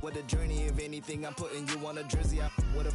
What a journey, if anything, I'm putting you on a jersey. What a...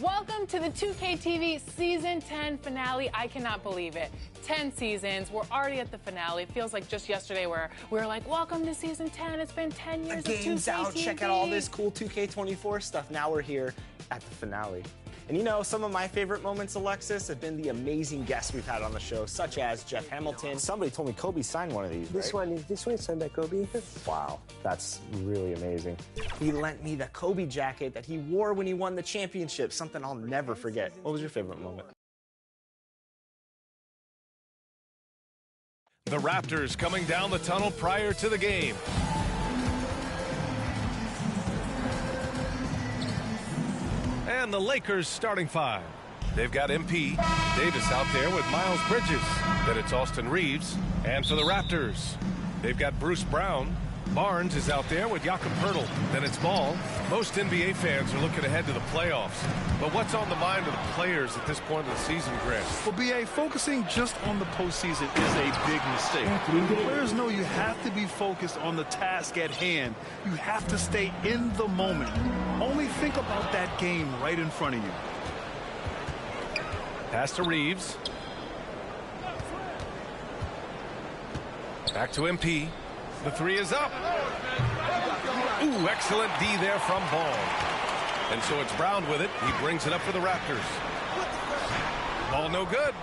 Welcome to the 2K TV Season 10 finale. I cannot believe it. 10 seasons. We're already at the finale. It feels like just yesterday where we were like, welcome to Season 10. It's been 10 years of 2K Game's out. TV. Check out all this cool 2K24 stuff. Now we're here at the finale. And you know, some of my favorite moments, Alexis, have been the amazing guests we've had on the show, such as Jeff Hamilton. Somebody told me Kobe signed one of these, This one signed by Kobe? Wow, that's really amazing. He lent me the Kobe jacket that he wore when he won the championship, something I'll never forget. What was your favorite moment? The Raptors coming down the tunnel prior to the game. And the Lakers starting five. They've got MP Davis out there with Miles Bridges. Then it's Austin Reeves. And for the Raptors, they've got Bruce Brown. Barnes is out there with Jakob Poeltl. Then it's Ball. Most NBA fans are looking ahead to the playoffs. But what's on the mind of the players at this point of the season, Grant? Well, BA, focusing just on the postseason is a big mistake. The players know you have to be focused on the task at hand. You have to stay in the moment. Only think about that game right in front of you. Pass to Reeves. Back to MP. The three is up. Ooh, excellent D there from Ball. And so it's Brown with it. He brings it up for the Raptors. Ball no good.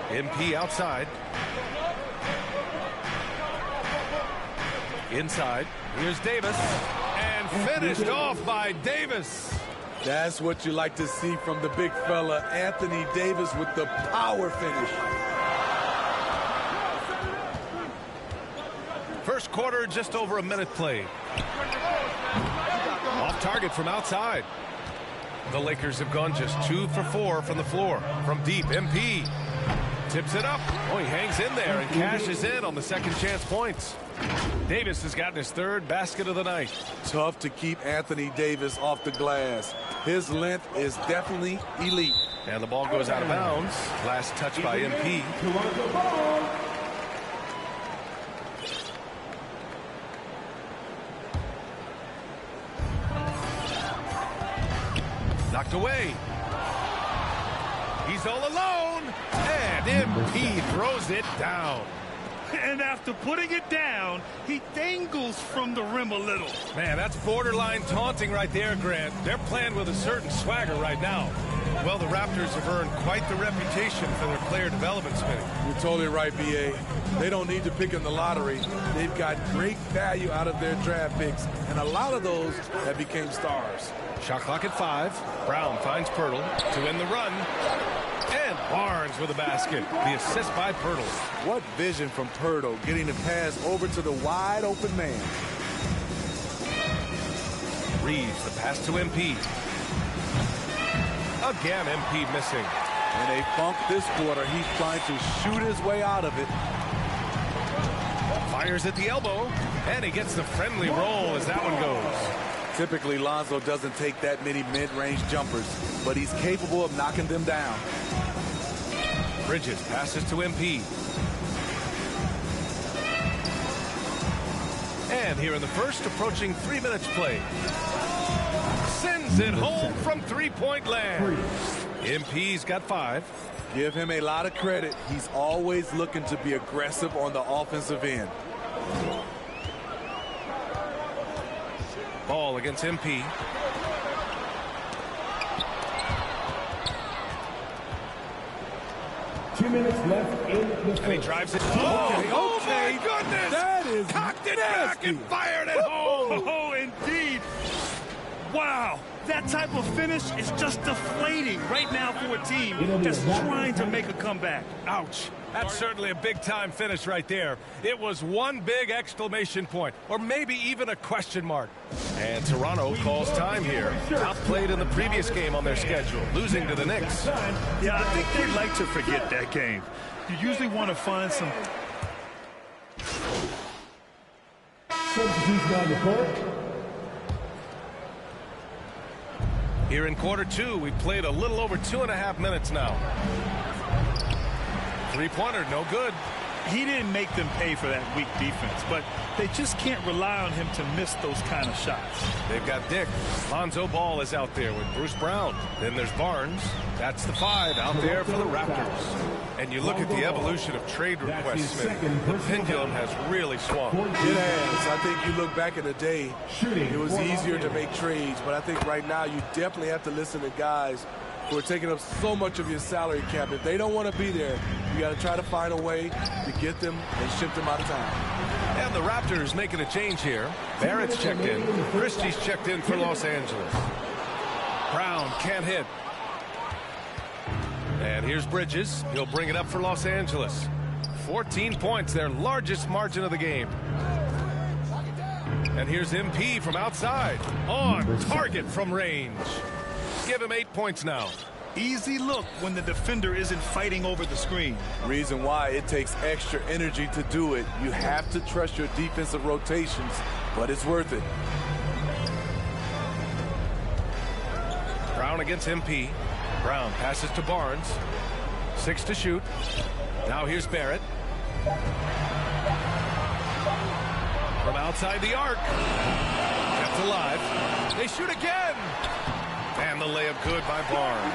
MP outside. Inside. Here's Davis. And finished off by Davis. That's what you like to see from the big fella, Anthony Davis, with the power finish. First quarter, just over a minute played. Off target from outside. The Lakers have gone just 2 for 4 from the floor. From deep, MP tips it up. Oh, he hangs in there and cashes in on the second chance points. Davis has gotten his third basket of the night. Tough to keep Anthony Davis off the glass. His length is definitely elite. And the ball goes out of bounds. Last touch by MP. Knocked away. He's all alone. And MP throws it down. And after putting it down, he dangles from the rim a little. Man, that's borderline taunting right there, Grant. They're playing with a certain swagger right now. Well, the Raptors have earned quite the reputation for their player development spinning. You're totally right, B.A. They don't need to pick in the lottery. They've got great value out of their draft picks, and a lot of those have become stars. Shot clock at 5. Brown finds Poeltl to win the run. And Barnes with a basket. The assist by Poeltl. What vision from Poeltl, getting the pass over to the wide open man. Reeves, the pass to MP. Again, MP missing. In a funk this quarter, he's trying to shoot his way out of it. Fires at the elbow, and he gets the friendly roll as that one goes. Typically, Lonzo doesn't take that many mid-range jumpers, but he's capable of knocking them down. Bridges passes to MP. And here in the first, approaching 3 minutes played. Sends it home from three-point land. MP's got 5. Give him a lot of credit. He's always looking to be aggressive on the offensive end. Ball against MP. And he drives it. Oh my goodness! That is cocked it back and fired it home. Oh, indeed. Wow. That type of finish is just deflating right now for a team that's trying to make a comeback. Ouch. That's certainly a big-time finish right there. It was one big exclamation point, or maybe even a question mark. And Toronto calls time here. Outplayed in the previous game on their schedule, losing to the Knicks. Yeah, I think they'd like to forget that game. You usually want to find some Substitution on the court. Here in quarter two, we've played a little over 2.5 minutes now. Three-pointer, no good. He didn't make them pay for that weak defense, but they just can't rely on him to miss those kind of shots. They've got Dick. Lonzo Ball is out there with Bruce Brown. Then there's Barnes. That's the 5 out there for the Raptors. And you look at the evolution of trade requests, Smith. The pendulum has really swung. It has. I think you look back in the day, it was easier to make trades, but I think right now you definitely have to listen to guys who are taking up so much of your salary cap. If they don't want to be there, you got to try to find a way to get them and ship them out of town. And the Raptors making a change here. Barrett's checked in. Christie's checked in for Los Angeles. Brown can't hit. And here's Bridges. He'll bring it up for Los Angeles. 14 points, their largest margin of the game. And here's MP from outside. On target from range. Give him 8 points now. Easy look when the defender isn't fighting over the screen. Reason why it takes extra energy to do it. You have to trust your defensive rotations, but it's worth it. Brown against MP. Brown passes to Barnes. 6 to shoot. Now here's Barrett. From outside the arc. Kept alive. They shoot again. And the layup good by Barnes.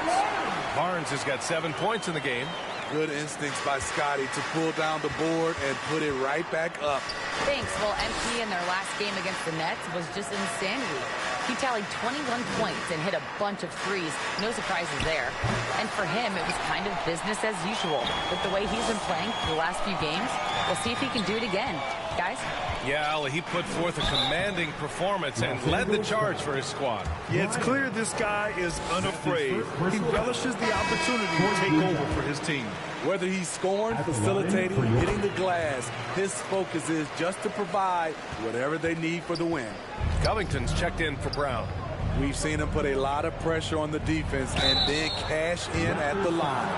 Barnes has got 7 points in the game. Good instincts by Scotty to pull down the board and put it right back up. Thanks. Well, MP in their last game against the Nets was just insanity. He tallied 21 points and hit a bunch of threes. No surprises there. And for him, it was kind of business as usual. With the way he's been playing for the last few games, we'll see if he can do it again. Guys? Yeah, Ali, he put forth a commanding performance and led the charge for his squad. Yeah, it's clear this guy is unafraid. He relishes the opportunity to take over for his team. Whether he's scoring, facilitating, hitting the glass, his focus is just to provide whatever they need for the win. Covington's checked in for Brown. We've seen him put a lot of pressure on the defense and then cash in at the line.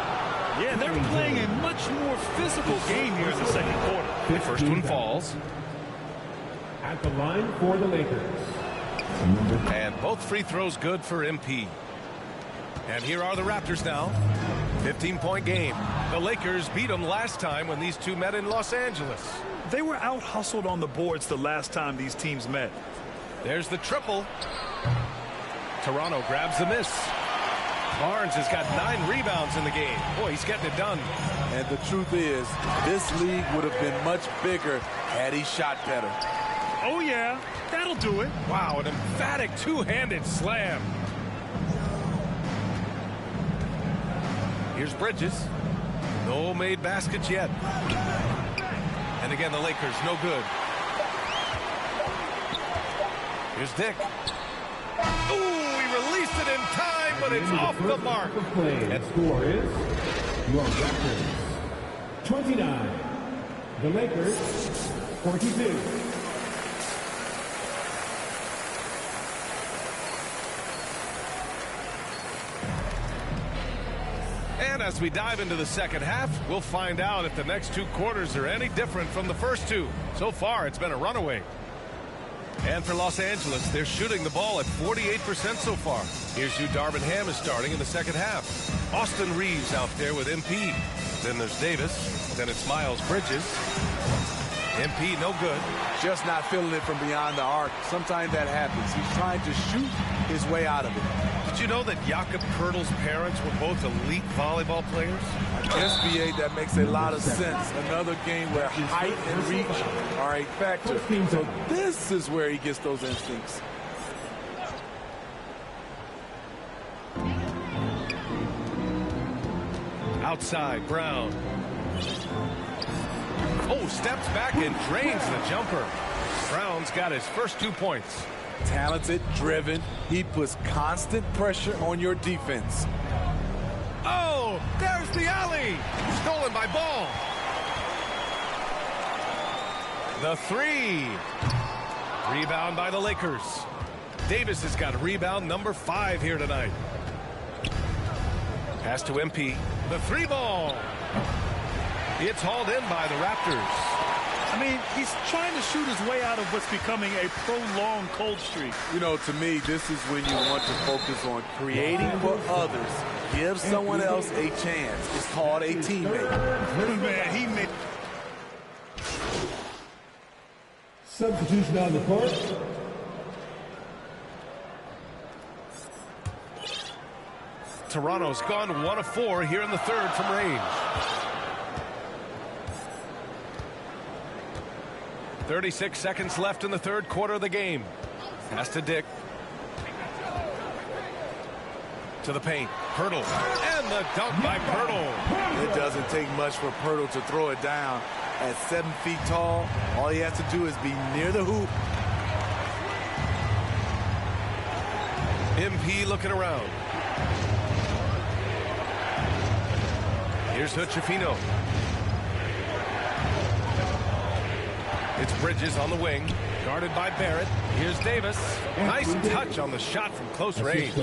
Yeah, they're playing a much more physical game here in the second quarter. The first one falls. At the line for the Lakers. And both free throws good for MP. And here are the Raptors now. 15-point game. The Lakers beat them last time when these two met in Los Angeles. They were out-hustled on the boards the last time these teams met. There's the triple. Toronto grabs the miss. Barnes has got 9 rebounds in the game. Boy, he's getting it done. And the truth is, this league would have been much bigger had he shot better. Oh, yeah, that'll do it. Wow, an emphatic two-handed slam. Here's Bridges. No made baskets yet. And again, the Lakers, no good. Here's Dick. Ooh, he released it in time, but it's off the mark. And score is your Raptors 29. The Lakers 42. And as we dive into the second half, we'll find out if the next 2 quarters are any different from the first 2. So far, it's been a runaway. And for Los Angeles, they're shooting the ball at 48% so far. Here's who Darvin Ham is starting in the second half. Austin Reeves out there with MP. Then there's Davis. Then it's Miles Bridges. MP, no good. Just not feeling it from beyond the arc. Sometimes that happens. He's trying to shoot his way out of it. Did you know that Jakob Poeltl's parents were both elite volleyball players? SBA, that makes a lot of sense. Another game where height and reach are a factor. So this is where he gets those instincts. Outside, Brown. Oh, steps back and drains the jumper. Brown's got his first 2 points. Talented, driven. He puts constant pressure on your defense. Oh, there's the alley. Stolen by Ball. The 3. Rebound by the Lakers. Davis has got rebound number 5 here tonight. Pass to MP. The 3 ball. It's hauled in by the Raptors. I mean, he's trying to shoot his way out of what's becoming a prolonged cold streak. You know, to me, this is when you want to focus on creating for others. Give someone else a chance. It's called a teammate. Man, he made... Substitution on the court. Toronto's gone 1 of 4 here in the third from range. 36 seconds left in the third quarter of the game. Pass to Dick. To the paint. Pirtle. And the dunk by Pirtle. It doesn't take much for Pirtle to throw it down. At 7 feet tall, all he has to do is be near the hoop. MP looking around. Here's Hutchefino. It's Bridges on the wing, guarded by Barrett. Here's Davis. Nice touch on the shot from close range.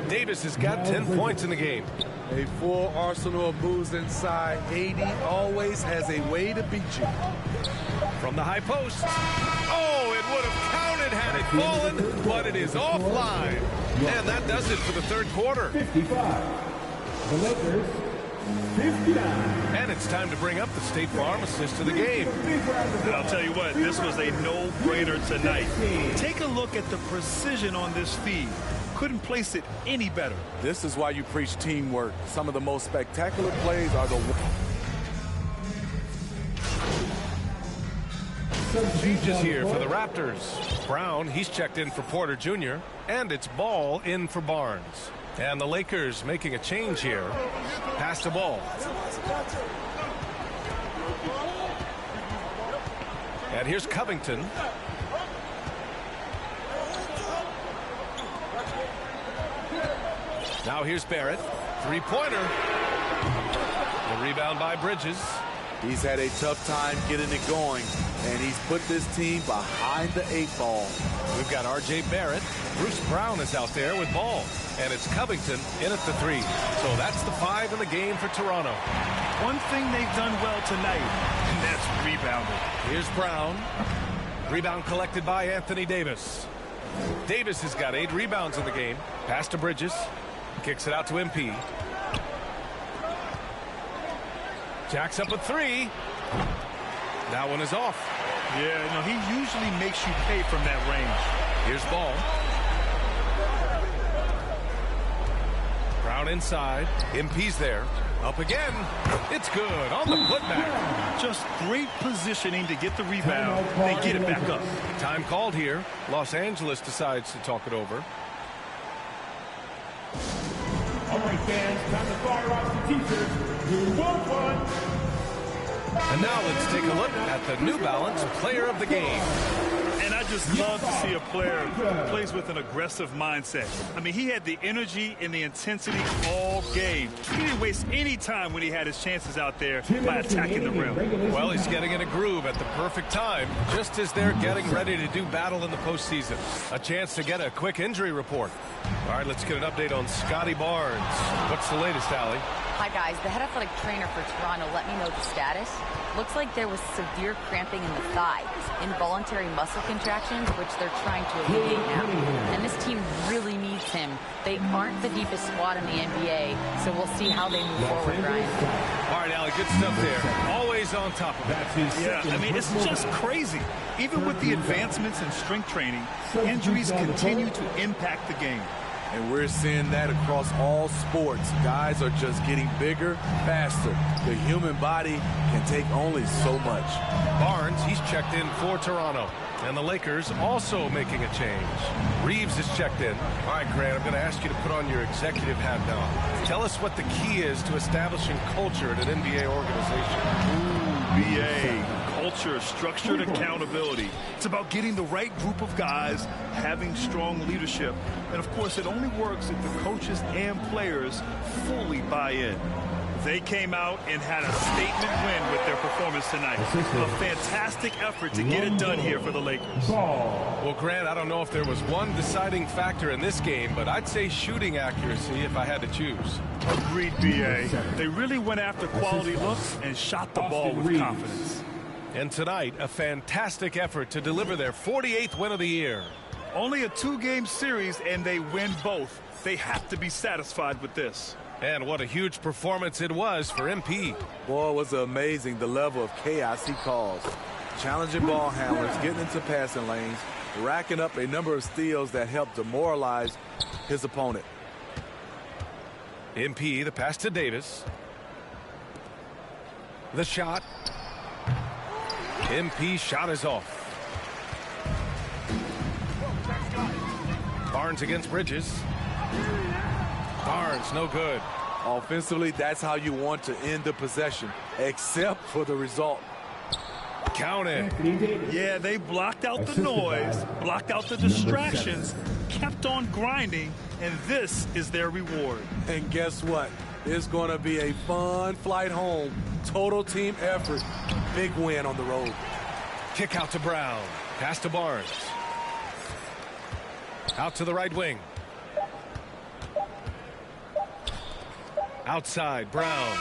Davis has got 10 points in the game. A full arsenal of moves inside. AD always has a way to beat you. From the high post. Oh, it would have counted had it fallen, but it is offline. And that does it for the third quarter. 55. The Lakers, 59. And it's time to bring up the State Farm assist to the game. I'll tell you what, this was a no-brainer tonight. Take a look at the precision on this feed. Couldn't place it any better. This is why you preach teamwork. Some of the most spectacular plays are the... Changes here for the Raptors. Brown, he's checked in for Porter Jr. And it's Ball in for Barnes. And the Lakers making a change here. Pass the ball. And here's Covington. Now here's Barrett. Three-pointer. The rebound by Bridges. He's had a tough time getting it going, and he's put this team behind the 8 ball. We've got R.J. Barrett. Bruce Brown is out there with Ball. And it's Covington in at the 3. So that's the 5 in the game for Toronto. One thing they've done well tonight, and that's rebounding. Here's Brown. Rebound collected by Anthony Davis. Davis has got 8 rebounds in the game. Pass to Bridges. Kicks it out to MP. Jacks up a 3. That one is off. Yeah, no, he usually makes you pay from that range. Here's Ball. Brown inside. MP's there. Up again. It's good on the putback. Just great positioning to get the rebound and get it back up. Time called here. Los Angeles decides to talk it over. All right, fans, time to fire off the t-shirts. Who won one? And now let's take a look at the New Balance Player of the Game. And I just love to see a player who plays with an aggressive mindset. I mean, he had the energy and the intensity all game. He didn't waste any time when he had his chances out there by attacking the rim. Well, he's getting in a groove at the perfect time, just as they're getting ready to do battle in the postseason. A chance to get a quick injury report. All right, let's get an update on Scotty Barnes. What's the latest, Allie? Hi, guys. The head athletic trainer for Toronto let me know the status. Looks like there was severe cramping in the thigh, involuntary muscle contractions, which they're trying to alleviate now. And this team really needs him. They aren't the deepest squad in the NBA, so we'll see how they move forward, Brian. All right, Allie, good stuff there. Always on top of that. Yeah, I mean, it's just crazy. Even with the advancements in strength training, injuries continue to impact the game. And we're seeing that across all sports. Guys are just getting bigger, faster. The human body can take only so much. Barnes, he's checked in for Toronto. And the Lakers also making a change. Reeves is checked in. All right, Grant, I'm going to ask you to put on your executive hat now. Tell us what the key is to establishing culture at an NBA organization. Ooh, BA. Culture, structured accountability. It's about getting the right group of guys, having strong leadership. And, of course, it only works if the coaches and players fully buy in. They came out and had a statement win with their performance tonight. A fantastic effort to get it done here for the Lakers. Well, Grant, I don't know if there was one deciding factor in this game, but I'd say shooting accuracy if I had to choose. Agreed, BA. They really went after quality looks and shot the ball with confidence. And tonight, a fantastic effort to deliver their 48th win of the year. Only a 2-game series, and they win both. They have to be satisfied with this. And what a huge performance it was for MP. Boy, it was amazing the level of chaos he caused. Challenging ball handlers, getting into passing lanes, racking up a number of steals that helped demoralize his opponent. MP, the pass to Davis. The shot. MP shot is off. Barnes against Bridges. Barnes, no good. Offensively, that's how you want to end the possession, except for the result. Count it. Yeah, they blocked out the noise, blocked out the distractions, kept on grinding, and this is their reward. And guess what? It's going to be a fun flight home. Total team effort. Big win on the road. Kick out to Brown. Pass to Barnes. Out to the right wing. Outside, Brown.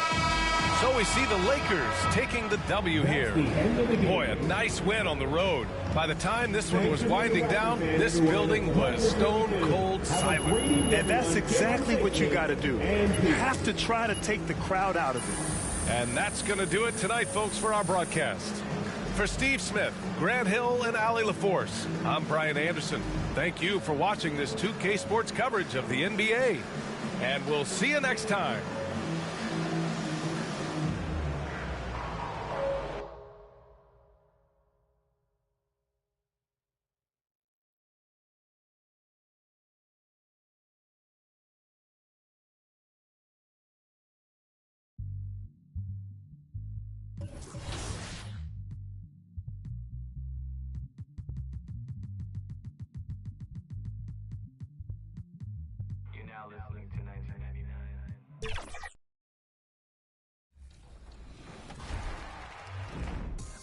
So we see the Lakers taking the W here. Boy, a nice win on the road. By the time this one was winding down, this building was stone cold silent. And that's exactly what you got to do. You have to try to take the crowd out of it. And that's going to do it tonight, folks, for our broadcast. For Steve Smith, Grant Hill, and Allie LaForce, I'm Brian Anderson. Thank you for watching this 2K Sports coverage of the NBA. And we'll see you next time.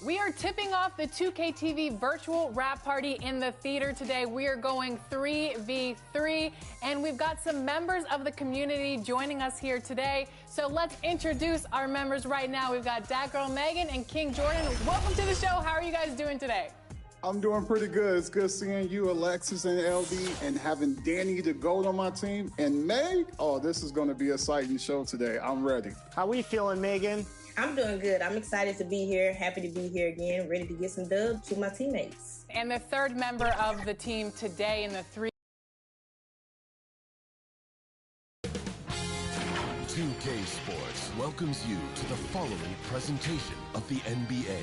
We are tipping off the 2K TV virtual wrap party in the theater today. We are going 3v3, and we've got some members of the community joining us here today. So let's introduce our members right now. We've got Dat Girl Megan and King Jordan. Welcome to the show. How are you guys doing today? I'm doing pretty good. It's good seeing you, Alexis and LD, and having Danny the GOAT on my team. And Meg, oh, this is going to be an exciting show today. I'm ready. How we feeling, Megan? I'm doing good. I'm excited to be here. Happy to be here again. Ready to get some dubs to my teammates. And the third member of the team today in the 2K Sports welcomes you to the following presentation of the NBA.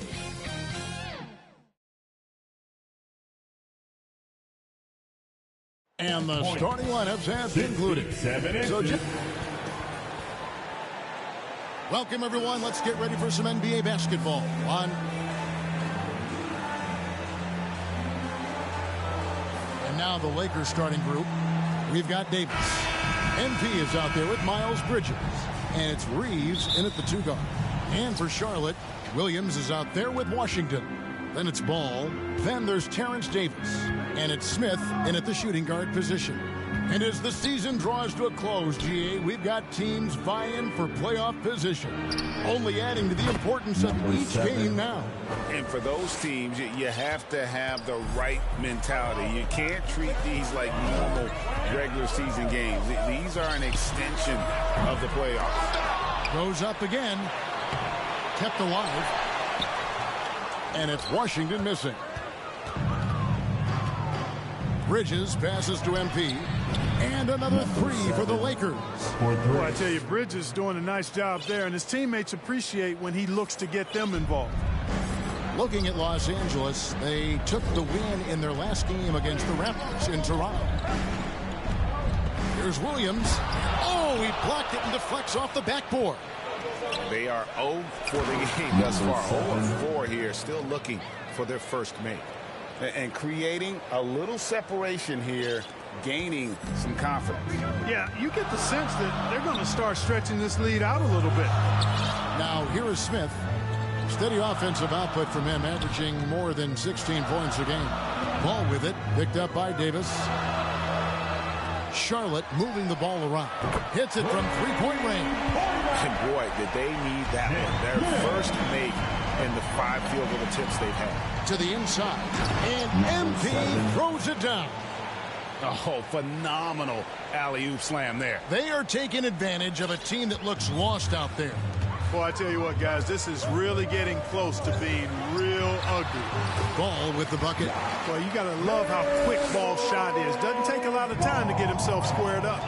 And the starting lineups have concluded. Welcome, everyone. Let's get ready for some NBA basketball. And now the Lakers starting group. We've got Davis. MP is out there with Miles Bridges. And it's Reeves in at the 2 guard. And for Charlotte, Williams is out there with Washington. Then it's Ball. Then there's Terrence Davis. And it's Smith in at the shooting guard position. And as the season draws to a close, GA, we've got teams vying for playoff position, only adding to the importance of each game now. And for those teams, you have to have the right mentality. You can't treat these like normal regular season games. These are an extension of the playoffs. Goes up again. Kept alive. And it's Washington missing. Bridges passes to MP. And another 3 for the Lakers. Well, I tell you, Bridges is doing a nice job there, and his teammates appreciate when he looks to get them involved. Looking at Los Angeles, they took the win in their last game against the Raptors in Toronto. Here's Williams. Oh, he blocked it and deflects off the backboard. They are 0 for the game thus far. 0-4 here, still looking for their first make. And creating a little separation here, gaining some confidence. Yeah, you get the sense that they're going to start stretching this lead out a little bit. Now, here is Smith. Steady offensive output from him, averaging more than 16 points a game. Ball with it, picked up by Davis. Charlotte moving the ball around. Hits it from three-point range. And boy, did they need that one. Their first make in the 5 field goal attempts they've had. To the inside, and MP throws it down. Oh, phenomenal alley-oop slam there. They are taking advantage of a team that looks lost out there. Well, I tell you what, guys, this is really getting close to being real ugly. Ball with the bucket. Well, you got to love how quick Ball's shot is. Doesn't take a lot of time to get himself squared up.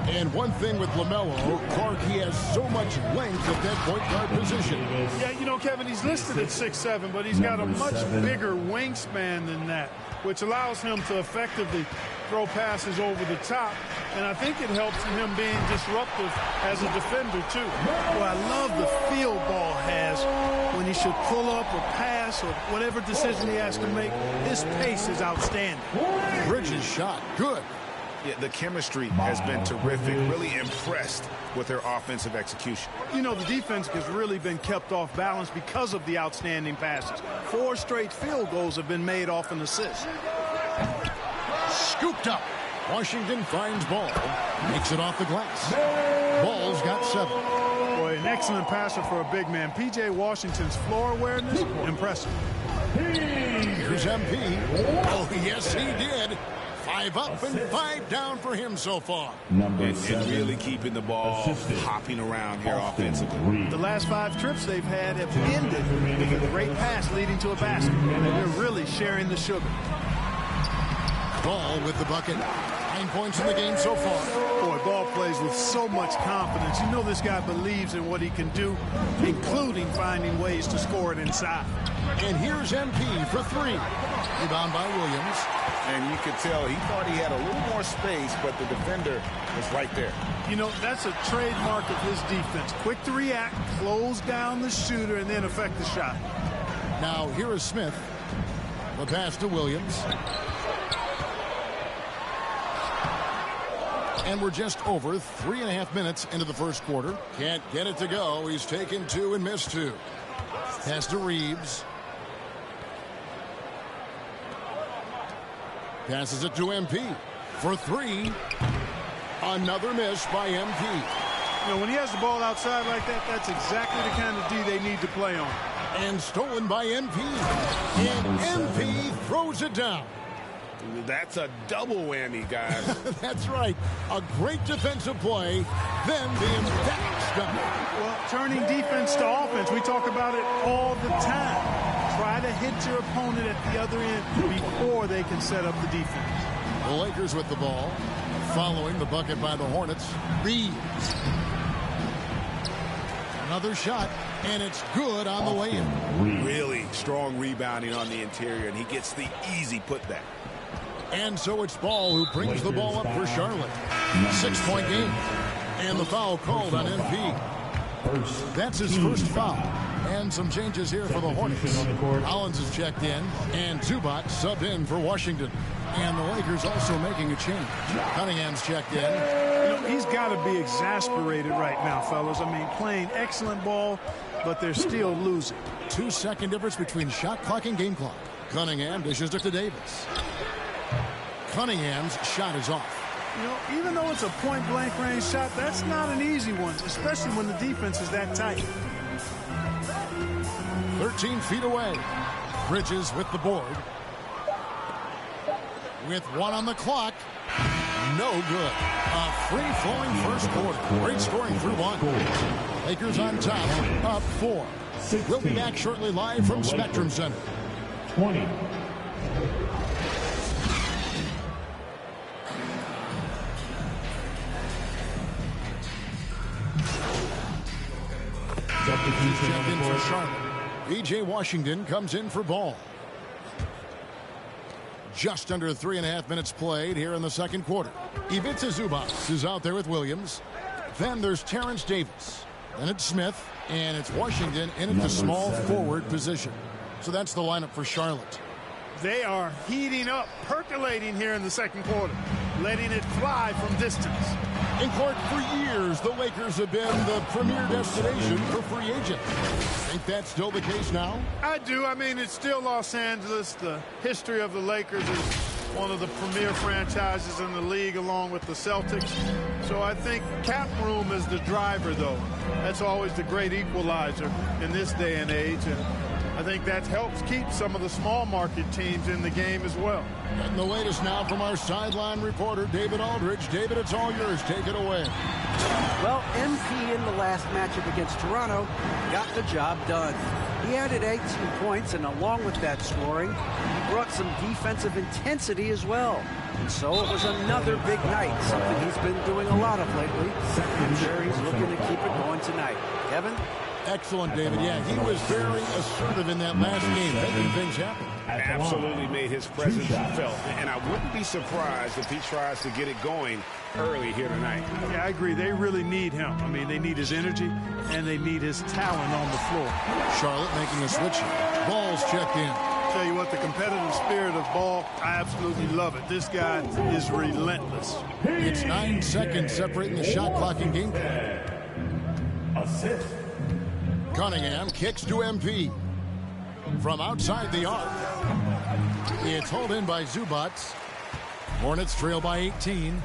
And one thing with LaMelo, Clark, he has so much length at that point guard position. Yeah, you know, Kevin, he's listed at 6'7", but he's got a much bigger wingspan than that, which allows him to effectively throw passes over the top, and I think it helps in him being disruptive as a defender, too. Well, I love the feel Ball has when he should pull up or pass or whatever decision he has to make. His pace is outstanding. Bridges shot, good. Yeah, the chemistry has been terrific. Really impressed with their offensive execution. You know, the defense has really been kept off balance because of the outstanding passes. 4 straight field goals have been made off an assist. Scooped up. Washington finds Ball. Makes it off the glass. Ball's got 7. Boy, an excellent passer for a big man. P.J. Washington's floor awareness, impressive. Here's MP. Oh, yes, he did. 5 up and 5 down for him so far. And really keeping the ball hopping around here offensively. The last 5 trips they've had have ended with a great pass leading to a basket. They're really sharing the sugar. Ball with the bucket. 9 points in the game so far. Boy, Ball plays with so much confidence. You know this guy believes in what he can do, including finding ways to score it inside. And here's MP for 3. Rebound by Williams. And you could tell he thought he had a little more space, but the defender was right there. You know, that's a trademark of his defense. Quick to react, close down the shooter, and then affect the shot. Now, here is Smith. The pass to Williams. And we're just over 3.5 minutes into the first quarter. Can't get it to go. He's taken 2 and missed 2. Pass to Reeves. Passes it to MP for 3. Another miss by MP. You know, when he has the ball outside like that, that's exactly the kind of D they need to play on. And stolen by MP. And MP throws it down. That's a double whammy, guys. That's right. A great defensive play, then the emphatic stop. Well, turning defense to offense, we talk about it all the time. Try to hit your opponent at the other end before they can set up the defense. The Lakers with the ball, following the bucket by the Hornets. Reeves. Another shot, and it's good on the way in. Really strong rebounding on the interior, and he gets the easy putback. And so it's Ball who brings the ball up for Charlotte. 6-point game. And the foul called on MP. That's his first foul. And some changes here for the Hornets. Collins is checked in, and Zubac subbed in for Washington. And the Lakers also making a change. Cunningham's checked in. You know, he's got to be exasperated right now, fellas. I mean, playing excellent ball, but they're still losing. 2-second difference between shot clock and game clock. Cunningham dishes it to Davis. Cunningham's shot is off. You know, even though it's a point-blank range shot, that's not an easy one, especially when the defense is that tight. 13 feet away. Bridges with the board. With 1 on the clock. No good. A free-flowing first quarter. Great scoring through 1. Lakers on top, up 4. We'll be back shortly live from Spectrum Center. 20. Checked in for Charlotte. P.J. Washington comes in for Ball. Just under 3.5 minutes played here in the second quarter. Ivica Zubac is out there with Williams. Then there's Terrence Davis. Then it's Smith. And it's Washington in at the small forward position. So that's the lineup for Charlotte. They are heating up, percolating here in the second quarter, letting it fly from distance. In court for years, the Lakers have been the premier destination for free agents. Think that's still the case now? I do. I mean, it's still Los Angeles. The history of the Lakers is one of the premier franchises in the league, along with the Celtics. So I think cap room is the driver, though. That's always the great equalizer in this day and age. And I think that helps keep some of the small market teams in the game as well. And the latest now from our sideline reporter, David Aldridge. David, it's all yours. Take it away. Well, MP in the last matchup against Toronto got the job done. He added 18 points, and along with that scoring, he brought some defensive intensity as well. And so it was another big night, something he's been doing a lot of lately. I'm sure he's looking to keep it going tonight. Kevin? Excellent, David. Yeah, he was very assertive in that last game, making things happen. Absolutely made his presence felt. And I wouldn't be surprised if he tries to get it going early here tonight. Yeah, I agree. They really need him. I mean, they need his energy, and they need his talent on the floor. Charlotte making a switch. Ball's checked in. Tell you what, the competitive spirit of Ball, I absolutely love it. This guy is relentless. It's 9 seconds separating the shot clock and game. Assist. Cunningham kicks to MP. From outside the arc. It's hauled in by Zubac. Hornets trail by 18.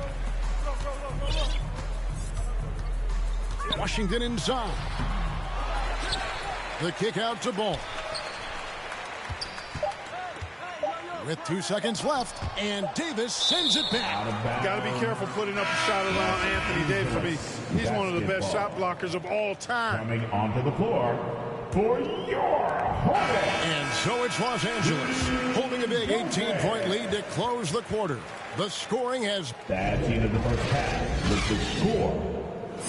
Washington inside. The kick out to Ball. With 2 seconds left, and Davis sends it back. Got to be careful putting up a shot around Anthony Davis. I mean, he's one of the best shot blockers of all time. Coming onto the floor for your Hornets. And so it's Los Angeles holding a big 18-point lead to close the quarter. The scoring has... That's the end of the first half with the score.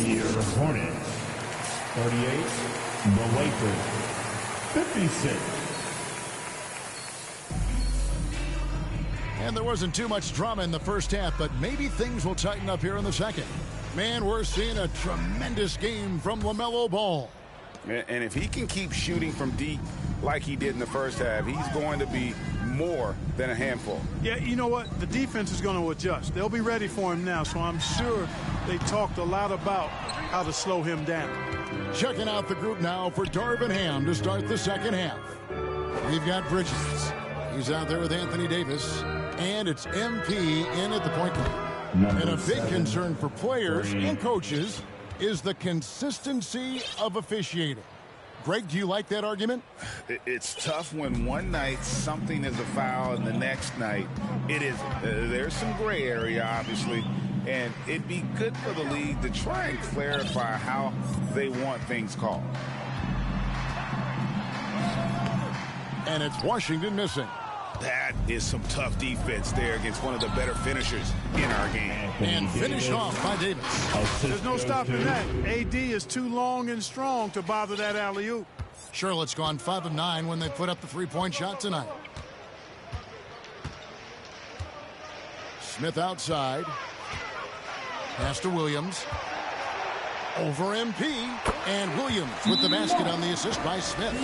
Your Hornets 38, the Lakers 56. And there wasn't too much drama in the first half, but maybe things will tighten up here in the second. Man, we're seeing a tremendous game from LaMelo Ball. And if he can keep shooting from deep like he did in the first half, he's going to be more than a handful. Yeah, you know what? The defense is going to adjust. They'll be ready for him now, so I'm sure they talked a lot about how to slow him down. Checking out the group now for Darvin Ham to start the second half. We've got Bridges. He's out there with Anthony Davis. And it's MP in at the point guard. And a big concern for players and coaches is the consistency of officiating. Greg, do you like that argument? It's tough when one night something is a foul and the next night it isn't. There's some gray area, obviously, and it'd be good for the league to try and clarify how they want things called. And it's Washington missing. That is some tough defense there against one of the better finishers in our game. And finished off by Davis. There's no stopping that. AD is too long and strong to bother that alley-oop. Charlotte's gone 5 of 9 when they put up the three-point shot tonight. Smith outside. Pass to Williams. Over MP. And Williams with the basket on the assist by Smith.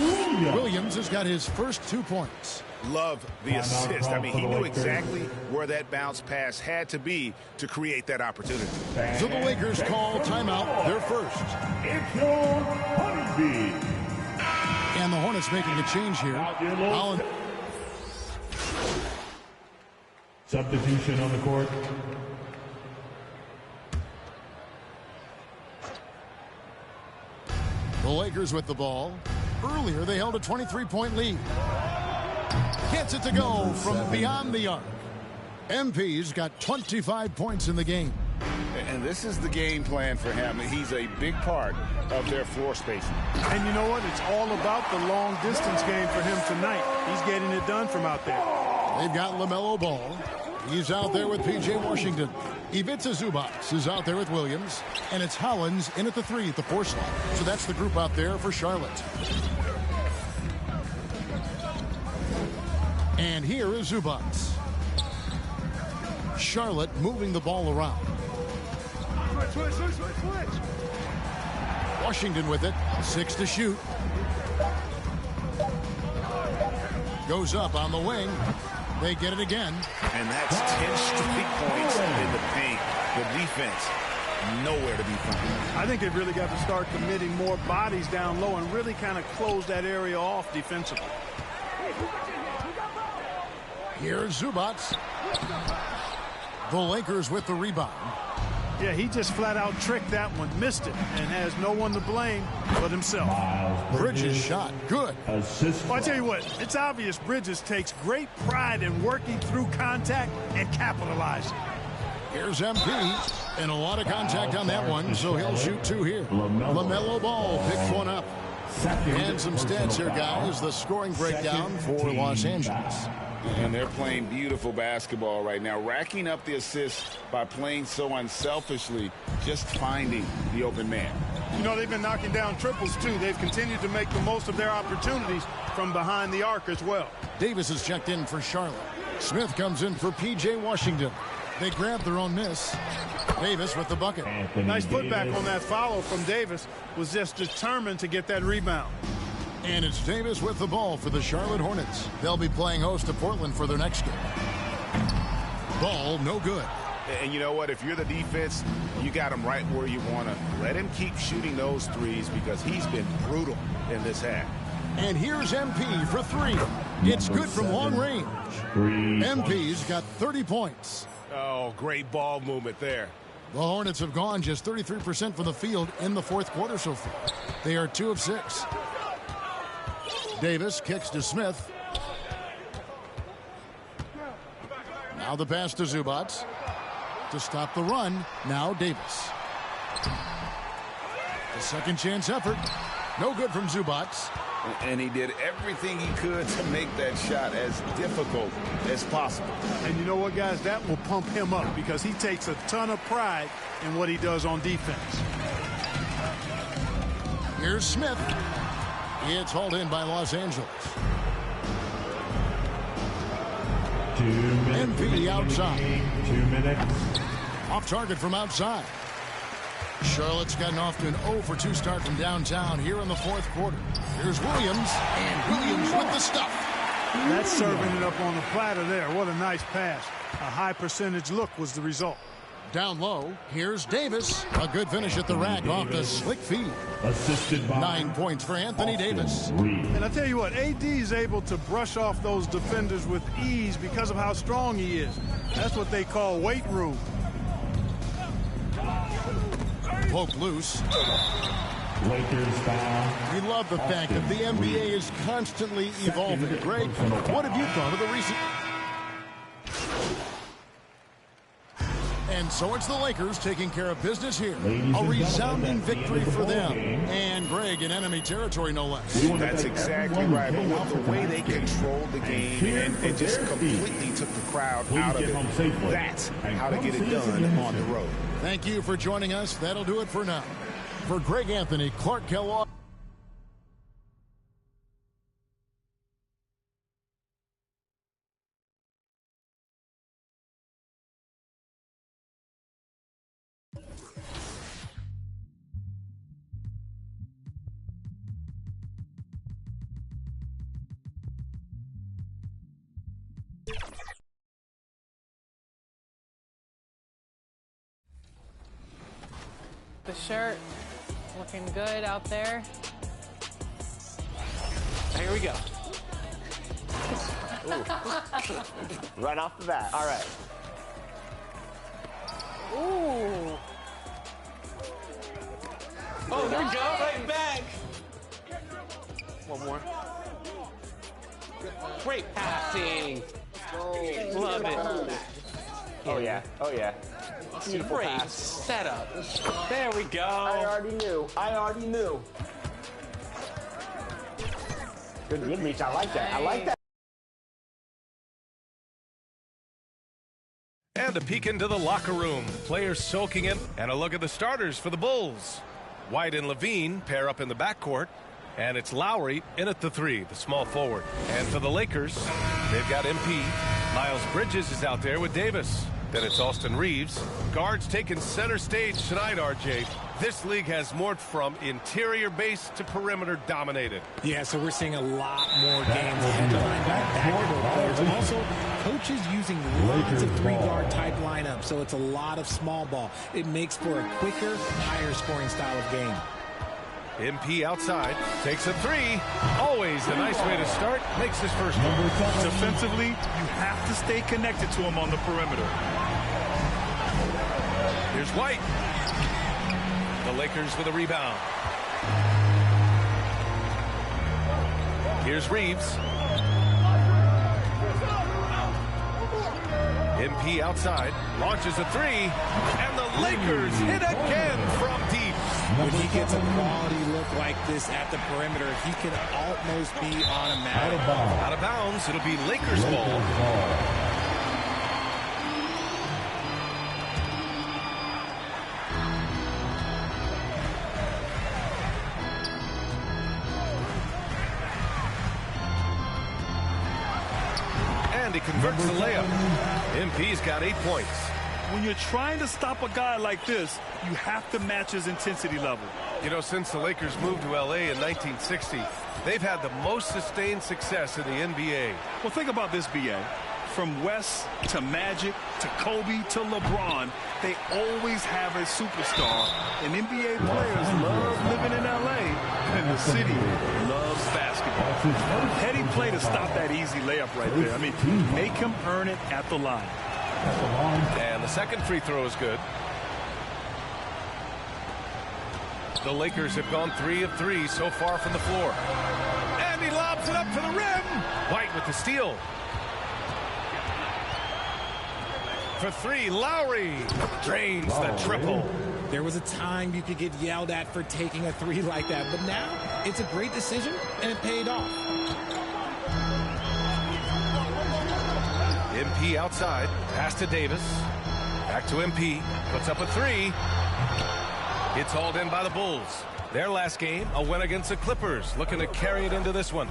Williams has got his first 2 points. Love the assist. I mean, he knew exactly where that bounce pass had to be to create that opportunity. So the Lakers call timeout, their first. It's your Honeybee. And the Hornets making a change here. Holland. Substitution on the court. The Lakers with the ball. Earlier, they held a 23-point lead. Gets it to go from beyond the arc. MP's got 25 points in the game. And this is the game plan for him. He's a big part of their floor spacing. And you know what? It's all about the long distance game for him tonight. He's getting it done from out there. They've got LaMelo Ball. He's out there with P.J. Washington. Ivica Zubac is out there with Williams. And it's Hollins in at the 3 at the 4 slot. So that's the group out there for Charlotte. And here is Zubac. Charlotte moving the ball around. Switch. Washington with it. 6 to shoot. Goes up on the wing. They get it again. And that's 10 straight points in the paint. The defense, nowhere to be found. I think they've really got to start committing more bodies down low and really kind of close that area off defensively. Here's Zubac. The Lakers with the rebound. Yeah, he just flat out tricked that one, missed it, and has no one to blame but himself. Bridges shot, good. Well, I tell you what, it's obvious Bridges takes great pride in working through contact and capitalizing. Here's MP, and a lot of contact on that one, so he'll shoot 2 here. LaMelo Ball picks one up. And some stats here, guys. The scoring breakdown for Los Angeles. And they're playing beautiful basketball right now, racking up the assists by playing so unselfishly, just finding the open man. You know, they've been knocking down triples, too. They've continued to make the most of their opportunities from behind the arc as well. Davis is checked in for Charlotte. Smith comes in for P.J. Washington. They grab their own miss. Davis with the bucket. Nice putback on that follow from Davis. Was just determined to get that rebound. And it's Davis with the ball for the Charlotte Hornets. They'll be playing host to Portland for their next game. Ball, no good. And you know what? If you're the defense, you got him right where you want to. Let him keep shooting those threes because he's been brutal in this half. And here's MP for 3. It's good from long range. MP's got 30 points. Oh, great ball movement there. The Hornets have gone just 33% from the field in the fourth quarter so far. They are 2 of 6. Davis kicks to Smith. Now the pass to Zubac. To stop the run, now Davis. The second chance effort. No good from Zubac. And he did everything he could to make that shot as difficult as possible. And you know what, guys? That will pump him up because he takes a ton of pride in what he does on defense. Here's Smith. It's hauled in by Los Angeles. MP outside. 2 minutes. Off target from outside. Charlotte's gotten off to an 0-for-2 start from downtown here in the fourth quarter. Here's Williams, and Williams with the stuff. That's serving it up on the platter there. What a nice pass. A high percentage look was the result. Down low, here's Davis. A good finish at the rack off the slick feed. Assisted by 9 points for Anthony Davis. And I tell you what, AD is able to brush off those defenders with ease because of how strong he is. That's what they call weight room. Poke loose. Lakers foul. We love the fact that the NBA is constantly evolving. Greg, what have you thought of the recent... And so it's the Lakers taking care of business here. A resounding victory for them. And Greg in enemy territory, no less. That's exactly right. But with the way they controlled the game and just completely took the crowd out of it, that's how to get it done on the road. Thank you for joining us. That'll do it for now. For Greg Anthony, Clark Kellogg. The shirt looking good out there. Here we go. Right off the bat. All right. Ooh. Oh, there we go. Right back. One more. Great passing. Love it. Oh, yeah. Oh, yeah. Beautiful Great pass. setup. There we go. I already knew. I already knew. Good reach. I like that. I like that. And a peek into the locker room. Players soaking in. And a look at the starters for the Bulls. White and Levine pair up in the backcourt. And it's Lowry in at the 3, the small forward. And for the Lakers, they've got MP. Miles Bridges is out there with Davis. Then it's Austin Reeves. Guards taking center stage tonight, RJ. This league has morphed from interior base to perimeter dominated. Yeah, so we're seeing a lot more games headlined by backcourt players. And also, coaches using lots of 3-guard type lineups. So it's a lot of small ball. It makes for a quicker, higher scoring style of game. MP outside, takes a 3. Always a nice way to start. Makes his first one. Defensively, you have to stay connected to him on the perimeter. Here's White. The Lakers with a rebound. Here's Reeves. MP outside, launches a three, and the Lakers hit again from deep. When he gets a quality look like this at the perimeter, he can almost be automatic. Out of bounds, it'll be Lakers ball. And he converts the layup. MP's got 8 points. When you're trying to stop a guy like this, you have to match his intensity level. You know, since the Lakers moved to L.A. in 1960, they've had the most sustained success in the NBA. Well, think about this, B.A. From West to Magic to Kobe to LeBron, they always have a superstar. And NBA players love living in L.A. and the city loves basketball. Heady play to stop that easy layup right there. I mean, make him earn it at the line. And the second free throw is good. The Lakers have gone 3 of 3 so far from the floor. And he lobs it up to the rim. White with the steal. For 3, Lowry drains the triple. There was a time you could get yelled at for taking a 3 like that, but now it's a great decision, and it paid off. MP outside, pass to Davis. Back to MP, puts up a 3. It's hauled in by the Bulls. Their last game, a win against the Clippers, looking to carry it into this one.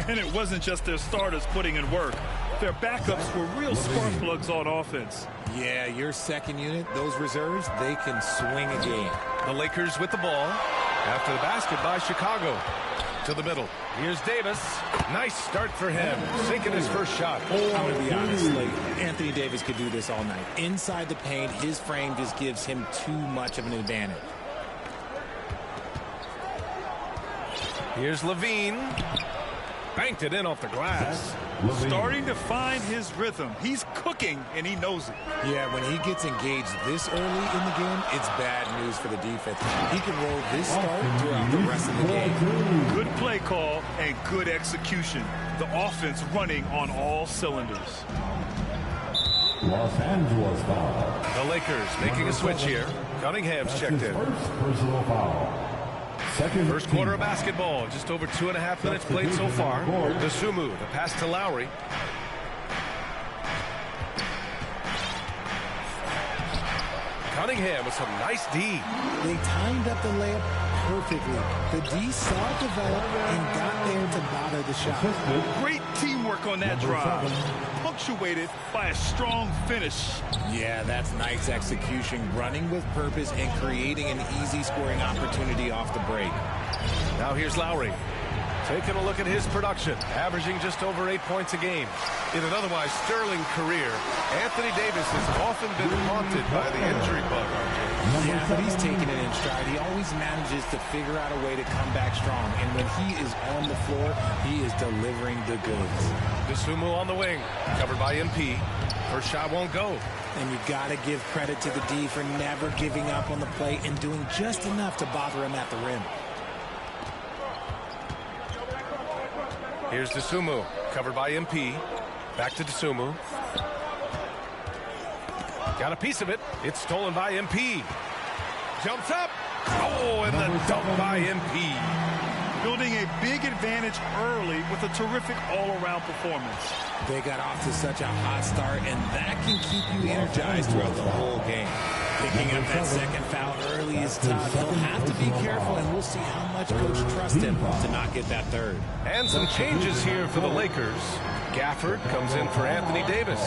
And it wasn't just their starters putting in work. Their backups were real spark plugs on offense. Yeah, your second unit, those reserves, they can swing a game. The Lakers with the ball. After the basket by Chicago. To the middle. Here's Davis. Nice start for him. Sinking his first shot. I'm going to be honest, like, Anthony Davis could do this all night. Inside the paint, his frame just gives him too much of an advantage. Here's Levine. Banked it in off the glass. Starting to find his rhythm. He's cooking, and he knows it. Yeah, when he gets engaged this early in the game, it's bad news for the defense. He can roll this start throughout the rest of the game. Good play call and good execution. The offense running on all cylinders. Los Angeles foul. The Lakers making a switch here. Cunningham's checked in. First personal foul. First quarter of basketball. Just over 2.5 minutes played so far. Dosunmu, the pass to Lowry. Cunningham with some nice D. They timed up the layup perfectly. The D saw it develop and got there to bother the shot. Great teamwork on that drive. Punctuated by a strong finish. Yeah, that's nice execution. Running with purpose and creating an easy scoring opportunity off the break. Now here's Lowry. Taking a look at his production, averaging just over 8 points a game. In an otherwise sterling career, Anthony Davis has often been haunted by the injury bug. Yeah, but he's taking it in stride. He always manages to figure out a way to come back strong. And when he is on the floor, he is delivering the goods. Dosunmu on the wing, covered by MP. First shot won't go. And you got to give credit to the D for never giving up on the play and doing just enough to bother him at the rim. Here's Dosunmu, covered by MP. Back to Dosunmu. Got a piece of it. It's stolen by MP. Jumps up. Oh, and the dunk by MP. Building a big advantage early with a terrific all-around performance. They got off to such a hot start, and that can keep you energized throughout the whole game. Picking up that second foul early is tough. He'll have to be careful, and we'll see how much Coach trusts him to not get that third. And some changes here for the Lakers. Gafford comes in for Anthony Davis,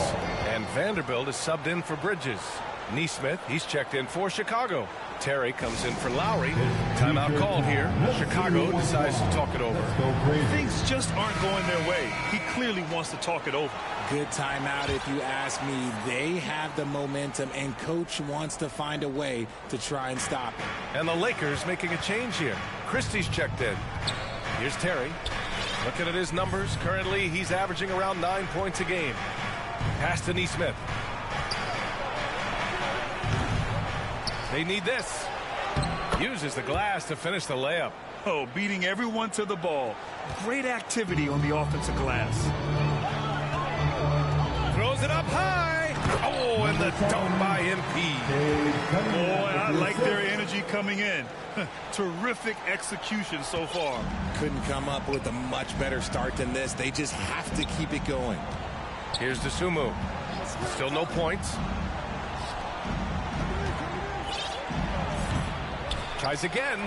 and Vanderbilt is subbed in for Bridges. Nesmith, he's checked in for Chicago. Terry comes in for Lowry. Timeout called here. Chicago decides to talk it over. Things just aren't going their way. He clearly wants to talk it over. Good timeout if you ask me. They have the momentum, and Coach wants to find a way to try and stop it. And the Lakers making a change here. Christie's checked in. Here's Terry. Looking at his numbers, currently he's averaging around 9 points a game. Pass to Nesmith. They need this. Uses the glass to finish the layup. Oh, beating everyone to the ball. Great activity on the offensive glass. Throws it up high. Oh, and the dunk by MP. Boy, I like their energy coming in. Terrific execution so far. Couldn't come up with a much better start than this. They just have to keep it going. Here's Dosunmu. Still no points. Tries again.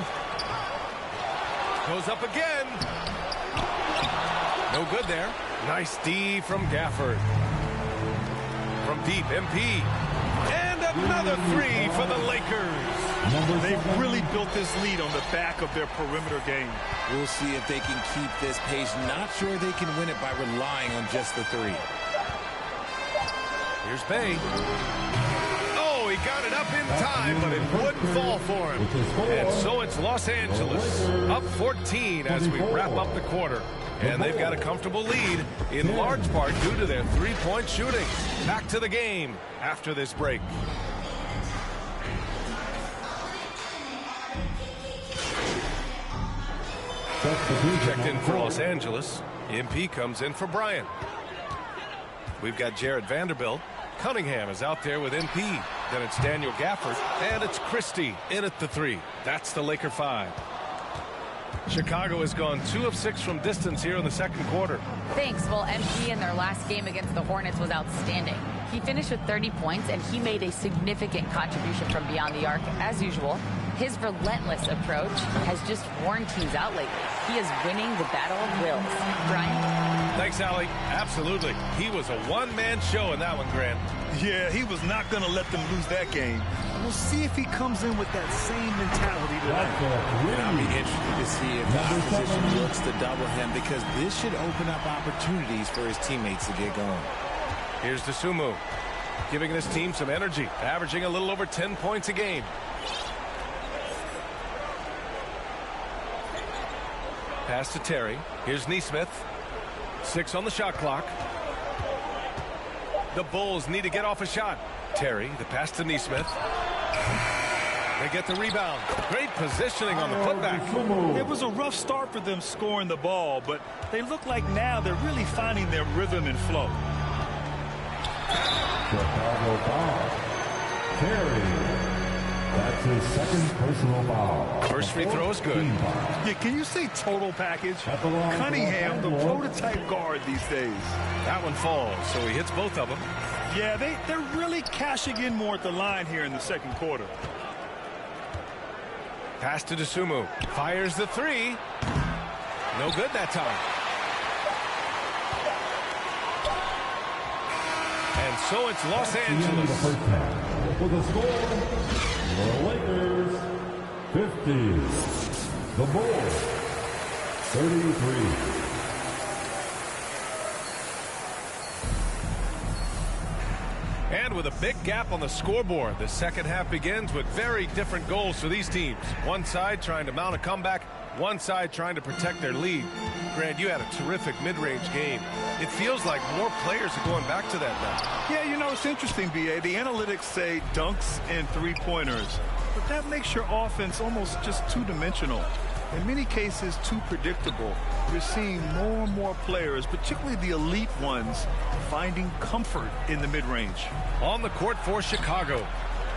Goes up again. No good there. Nice D from Gafford. From deep, MP. And another three for the Lakers. They've really built this lead on the back of their perimeter game. We'll see if they can keep this pace. Not sure they can win it by relying on just the three. Here's Bay. Oh, he got it up in time, but it wouldn't fall for him. And so it's Los Angeles up 14 as we wrap up the quarter. And they've got a comfortable lead, in large part due to their three-point shooting. Back to the game after this break. Checked in for Los Angeles. MP comes in for Bryant. We've got Jared Vanderbilt. Cunningham is out there with MP. Then it's Daniel Gafford. And it's Christie in at the three. That's the Laker 5. Chicago has gone 2 of 6 from distance here in the second quarter. Thanks. Well, MP in their last game against the Hornets was outstanding. He finished with 30 points, and he made a significant contribution from beyond the arc, as usual. His relentless approach has just worn teams out lately. He is winning the battle of wills. Brian? Thanks, Allie. Absolutely. He was a one-man show in that one, Grant. Yeah, he was not going to let them lose that game. We'll see if he comes in with that same mentality tonight. And I'll be interested to see if the opposition looks to double him, because this should open up opportunities for his teammates to get going. Here's Dosunmu, giving this team some energy, averaging a little over 10 points a game. Pass to Terry. Here's Nesmith. 6 on the shot clock. The Bulls need to get off a shot. Terry, the pass to Nesmith. They get the rebound. Great positioning on the putback. It was a rough start for them scoring the ball, but they look like now they're really finding their rhythm and flow. Chicago foul. Terry. That's his second personal foul. First free throw is good. Yeah, can you say total package? Cunningham, the prototype guard these days. That one falls, so he hits both of them. Yeah, they're really cashing in more at the line here in the second quarter. Pass to Dosunmu. Fires the three. No good that time. And so it's Los Angeles. For the score, the Lakers 50, the Bulls 33. And with a big gap on the scoreboard, the second half begins with very different goals for these teams. One side trying to mount a comeback, one side trying to protect their lead. Grant, you had a terrific mid-range game. It feels like more players are going back to that now. Yeah, you know, it's interesting, B.A. The analytics say dunks and three-pointers, but that makes your offense almost just two-dimensional. In many cases, too predictable. We're seeing more and more players, particularly the elite ones, finding comfort in the mid-range. On the court for Chicago,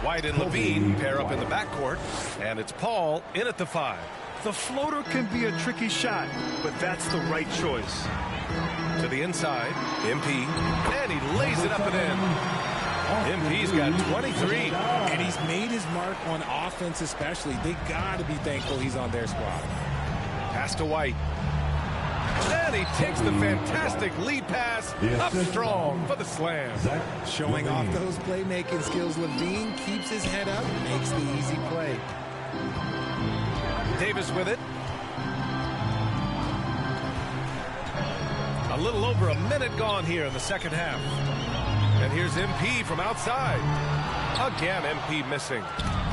White and Levine pair up in the backcourt, and it's Paul in at the 5. The floater can be a tricky shot, but that's the right choice. To the inside, MP, and he lays it up and in. MP's got 23. And he's made his mark on offense especially. They got to be thankful he's on their squad. Pass to White. And he takes the fantastic lead pass up strong for the slam. Showing off those playmaking skills, Levine keeps his head up, makes the easy play. Davis with it. A little over a minute gone here in the second half. And here's MP from outside. Again, MP missing.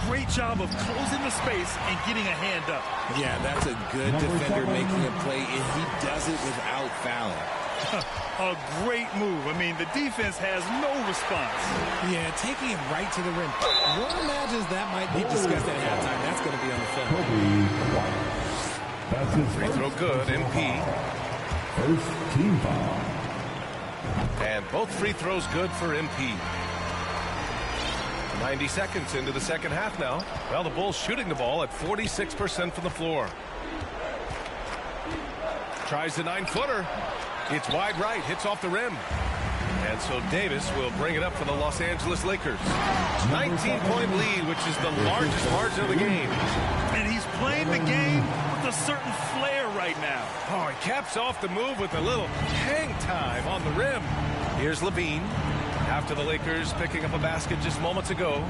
Great job of closing the space and getting a hand up. Yeah, that's a good defender making a play, and he does it without fouling. A great move. I mean, the defense has no response. Yeah, taking it right to the rim. One imagines that might be discussed at halftime. That's going to be on the film. That's his Free throw good, MP. first team foul. And both free throws good for MP. 90 seconds into the second half now. Well, the Bulls shooting the ball at 46% from the floor. Tries the 9-footer. It's wide right, hits off the rim. And so Davis will bring it up for the Los Angeles Lakers. 19-point lead, which is the largest margin of the game. And he's playing the game with a certain flair right now. Oh, he caps off the move with a little hang time on the rim. Here's Levine after the Lakers picking up a basket just moments ago.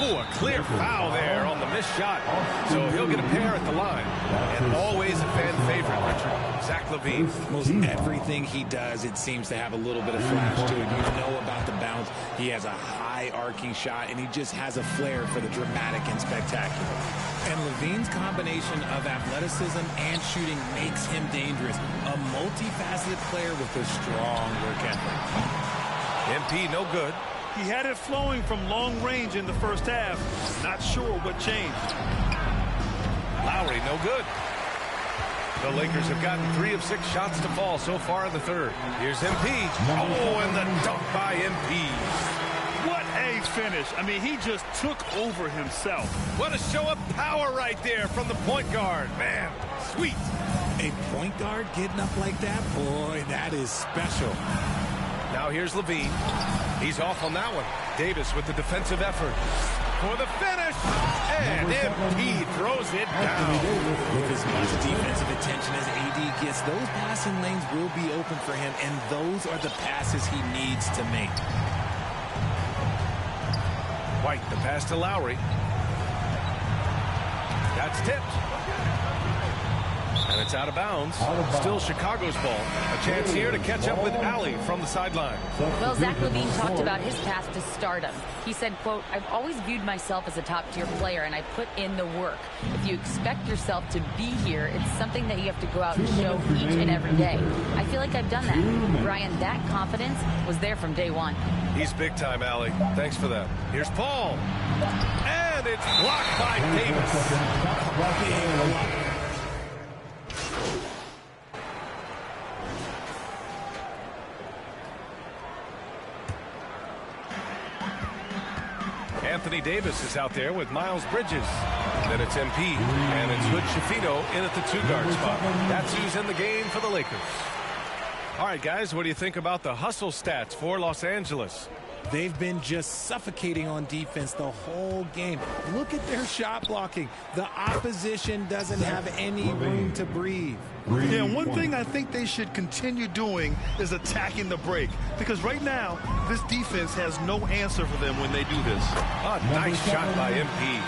Oh, a clear foul there on the missed shot. So he'll get a pair at the line. And always a fan favorite, Richard. Zach LaVine. Most everything he does, it seems to have a little bit of flash to it. You know about the bounce. He has a high arcing shot, and he just has a flair for the dramatic and spectacular. And LaVine's combination of athleticism and shooting makes him dangerous. A multifaceted player with a strong work ethic. MP no good. He had it flowing from long range in the first half. Not sure what changed. Lowry, no good. The Lakers have gotten 3 of 6 shots to fall so far in the third. Here's MP. Oh, and the dunk by MP. What a finish. I mean, he just took over himself. What a show of power right there from the point guard. Man, sweet. A point guard getting up like that? Boy, that is special. Now here's Levine. He's off on that one. Davis with the defensive effort. For the finish. And MP throws it down. With as much defensive attention as AD gets, those passing lanes will be open for him, and those are the passes he needs to make. White, the pass to Lowry. That's tipped. And it's out of bounds. Still Chicago's ball. A chance here to catch up with Allie from the sideline. Well, Zach LaVine talked about his path to stardom. He said, quote, "I've always viewed myself as a top-tier player, and I put in the work. If you expect yourself to be here, it's something that you have to go out and show each and every day. I feel like I've done that." Brian, that confidence was there from day one. He's big time, Allie. Thanks for that. Here's Paul. And it's blocked by Davis. Anthony Davis is out there with Miles Bridges. Then it's MP, and it's Hood Shafino in at the 2-guard spot. That's who's in the game for the Lakers. All right, guys, what do you think about the hustle stats for Los Angeles? They've been just suffocating on defense the whole game. Look at their shot blocking. The opposition doesn't have any room to breathe. Yeah, one thing I think they should continue doing is attacking the break. Because right now, this defense has no answer for them when they do this. A nice shot by MP.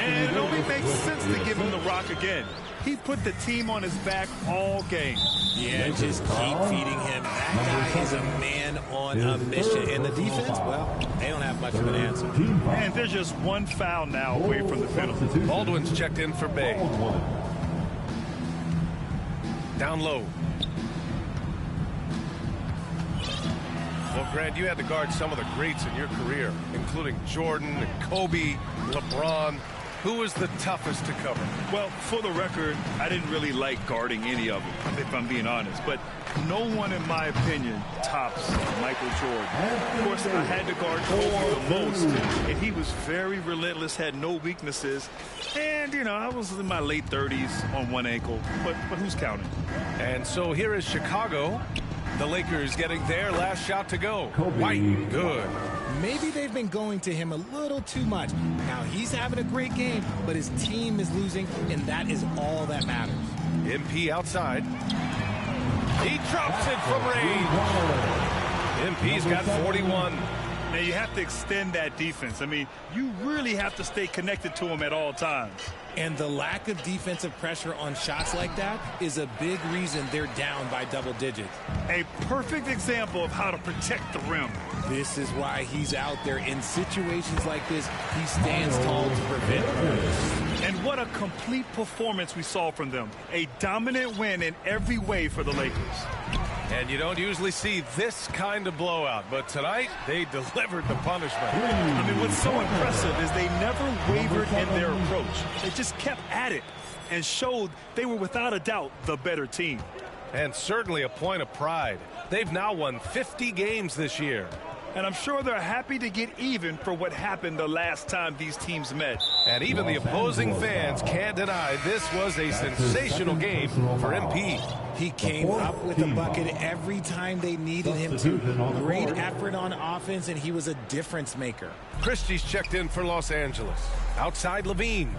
And it only makes sense to give him the rock again. He put the team on his back all game. Yeah, just keep feeding him. That guy is a man on a mission. And the defense, well, they don't have much of an answer. And there's just one foul now away from the penalty. Baldwin's checked in for Bay. Down low. Well, Grant, you had to guard some of the greats in your career, including Jordan, Kobe, LeBron. Who was the toughest to cover? Well, for the record, I didn't really like guarding any of them, if I'm being honest. But no one, in my opinion, tops Michael Jordan. Of course, I had to guard Kobe the most, and he was very relentless, had no weaknesses. And, you know, I was in my late 30s on one ankle, but who's counting? And so here is Chicago. The Lakers getting their last shot to go. White, good. Maybe they've been going to him a little too much. Now, he's having a great game, but his team is losing, and that is all that matters. MP outside. He drops it from range. MP's got 41. Now, you have to extend that defense. I mean, you really have to stay connected to them at all times. And the lack of defensive pressure on shots like that is a big reason they're down by double digits. A perfect example of how to protect the rim. This is why he's out there. In situations like this, he stands tall to prevent errors. And what a complete performance we saw from them. A dominant win in every way for the Lakers. And you don't usually see this kind of blowout, but tonight they delivered the punishment. I mean, what's so impressive is they never wavered in their approach. They just kept at it and showed they were without a doubt the better team. And certainly a point of pride. They've now won 50 games this year. And I'm sure they're happy to get even for what happened the last time these teams met. And even the opposing fans can't deny this was a sensational game for MP. He came up with a bucket every time they needed him to. Great effort on offense, and he was a difference maker. Christie's checked in for Los Angeles. Outside Levine.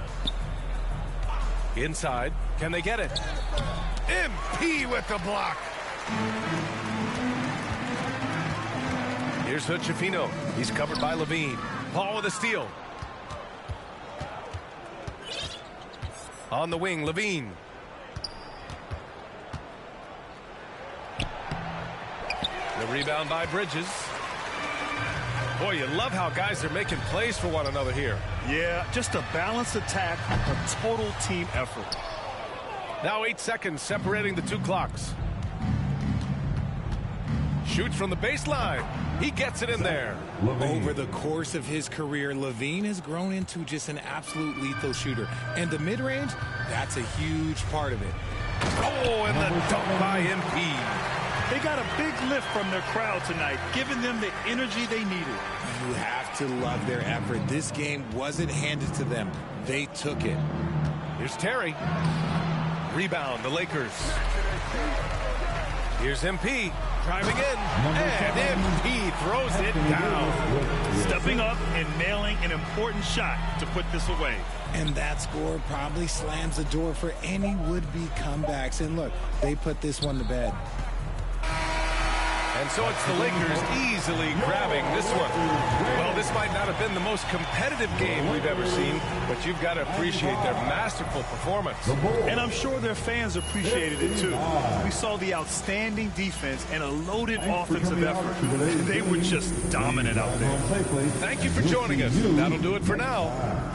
Inside. Can they get it? MP with the block. Here's Hood-Schifino. He's covered by Levine. Paul with a steal. On the wing, Levine. The rebound by Bridges. Boy, you love how guys are making plays for one another here. Yeah, just a balanced attack, a total team effort. Now 8 seconds separating the two clocks. Shoots from the baseline. He gets it in there. Over the course of his career, Levine has grown into just an absolute lethal shooter. And the mid-range, that's a huge part of it. Oh, and the dunk by MP. They got a big lift from their crowd tonight, giving them the energy they needed. You have to love their effort. This game wasn't handed to them. They took it. Here's Terry. Rebound, the Lakers. Here's MP. Driving in, and MP throws it down. Stepping up and nailing an important shot to put this away. And that score probably slams the door for any would-be comebacks. And look, they put this one to bed. And so it's the Lakers easily grabbing this one. Well, this might not have been the most competitive game we've ever seen, but you've got to appreciate their masterful performance. And I'm sure their fans appreciated it too. We saw the outstanding defense and a loaded offensive effort. They were just dominant out there. Thank you for joining us. That'll do it for now.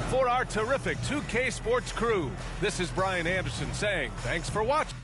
For our terrific 2K Sports crew, this is Brian Anderson saying thanks for watching.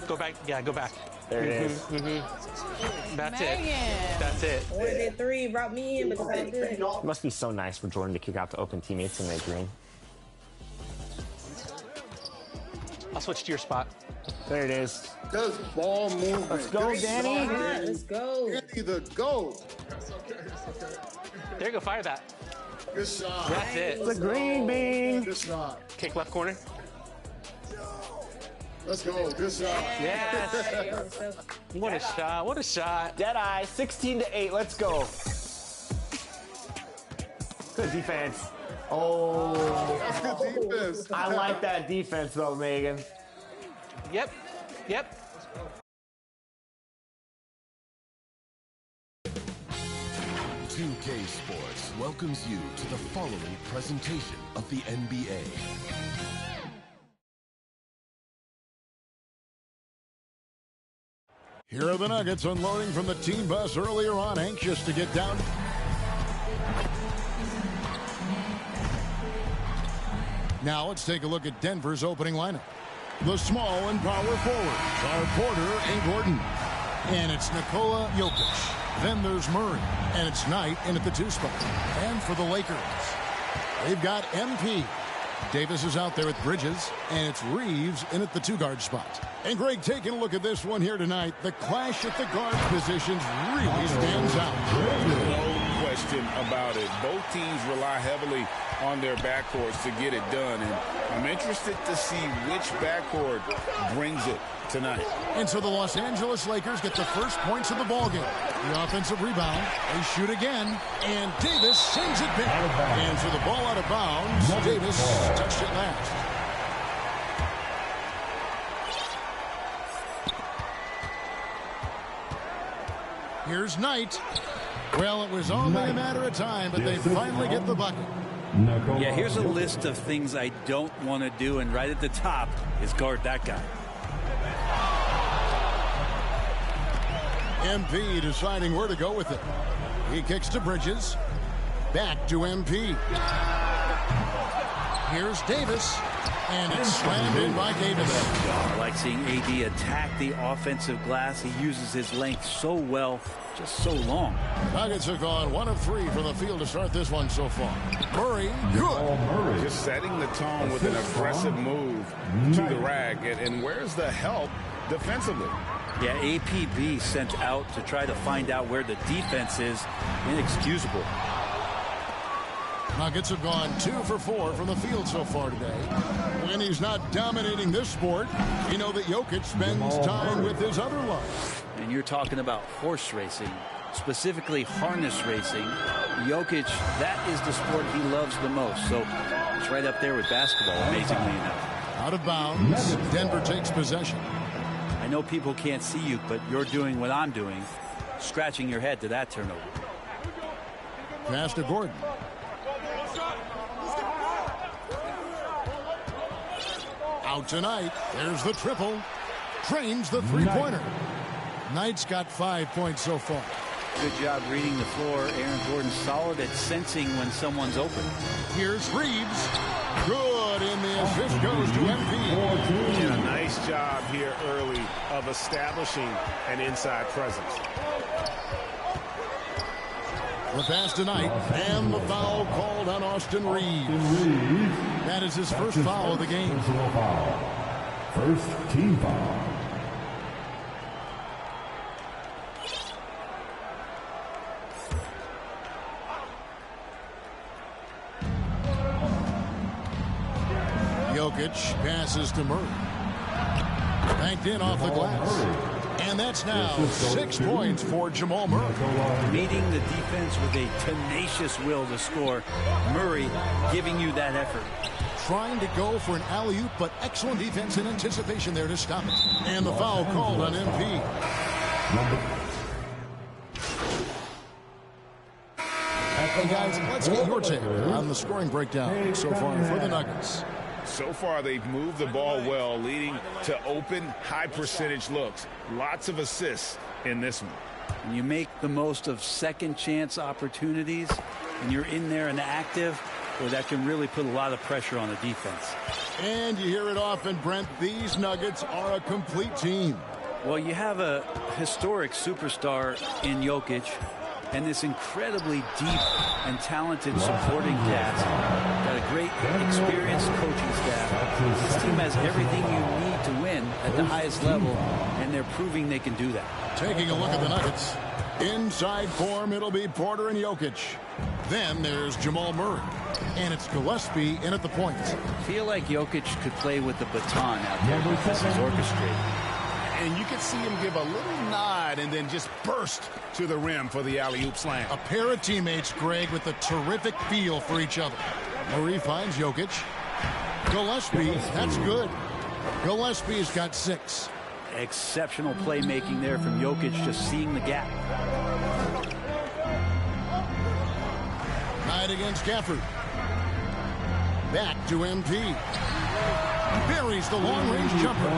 Go back. Yeah, go back. There it is. That's Megan. it. That's it. Wanted that three, brought me in, but it's all good. It must be so nice for Jordan to kick out to open teammates in that green. I'll switch to your spot. There it is. Just ball movement. Let's go, Danny. Let's go. Danny the GOAT. There you go. Fire that. Good shot. That's it. The green bean. Good shot. Kick left corner. Let's go. Good shot. Yes. What a shot. What a shot. Deadeye, 16-8. Let's go. Good defense. Oh. That's good defense. I like that defense, though, Megan. Yep. Yep. .2K Sports welcomes you to the following presentation of the NBA. Here are the Nuggets unloading from the team bus earlier on, anxious to get down. Now let's take a look at Denver's opening lineup. The small and power forwards are Porter and Gordon. And it's Nikola Jokic. Then there's Murray. And it's Knight in at the 2 spot. And for the Lakers, they've got MP. Davis is out there with Bridges. And it's Reeves in at the 2-guard spot. And Greg, taking a look at this one here tonight, the clash at the guard positions really stands out. No question about it. Both teams rely heavily on their backcourts to get it done. And I'm interested to see which backcourt brings it tonight. And so the Los Angeles Lakers get the first points of the ballgame. The offensive rebound. They shoot again. And Davis sends it back. And for the ball out of bounds, Davis touched it last. Here's Knight. Well, it was only a matter of time, but they finally get the bucket. Yeah, here's a list of things I don't want to do, and right at the top is guard that guy. MP deciding where to go with it. He kicks to Bridges. Back to MP. Here's Davis. And it's slammed in by Davis. I like seeing AD attack the offensive glass. He uses his length so well, just so long. Nuggets have gone 1 of 3 from the field to start this one so far. Murray, good. Just setting the tone with an aggressive move to the rack. And where's the help defensively? Yeah, APB sent out to try to find out where the defense is. Inexcusable. Nuggets have gone 2 for 4 from the field so far today. When he's not dominating this sport, you know that Jokic spends time with his other love. And you're talking about horse racing, specifically harness racing. Jokic, that is the sport he loves the most. So it's right up there with basketball, amazingly enough. Out of bounds, Denver takes possession. I know people can't see you, but you're doing what I'm doing, scratching your head to that turnover. Pass to Gordon. Out tonight. There's the triple. Trains the three-pointer. Knight's got 5 points so far. Good job reading the floor. Aaron Gordon solid at sensing when someone's open. Here's Reeves. Good, and the assist goes to MP. And a nice job here early of establishing an inside presence. The pass tonight, and the foul called on Austin Reeves. That is his first foul of the game. First team foul. Jokic passes to Murray. Banked in off the glass. And that's now 6 points for Jamal Murray. Meeting the defense with a tenacious will to score. Murray giving you that effort. Trying to go for an alley-oop, but excellent defense and anticipation there to stop it. And the foul called on MP. Hey guys, let's get your take on the scoring breakdown so far for the Nuggets. So far, they've moved the ball well, leading to open, high-percentage looks. Lots of assists in this one. And you make the most of second-chance opportunities, and you're in there and active. Well, that can really put a lot of pressure on the defense. And you hear it often, Brent, these Nuggets are a complete team. Well, you have a historic superstar in Jokic and this incredibly deep and talented supporting cast. Got a great, experienced coaching staff. This team has everything you need to win at the highest level, and they're proving they can do that. Taking a look at the Nuggets. Inside form, it'll be Porter and Jokic. Then there's Jamal Murray. And it's Gillespie in at the point. Feel like Jokic could play with the baton out there. This is orchestrated. And you could see him give a little nod and then just burst to the rim for the alley-oop slam. A pair of teammates, Greg, with a terrific feel for each other. Murray finds Jokic. Gillespie, that's good. Gillespie's got 6. Exceptional playmaking there from Jokic, just seeing the gap. Knight against Gafford. Back to MP. Buries the long-range jumper.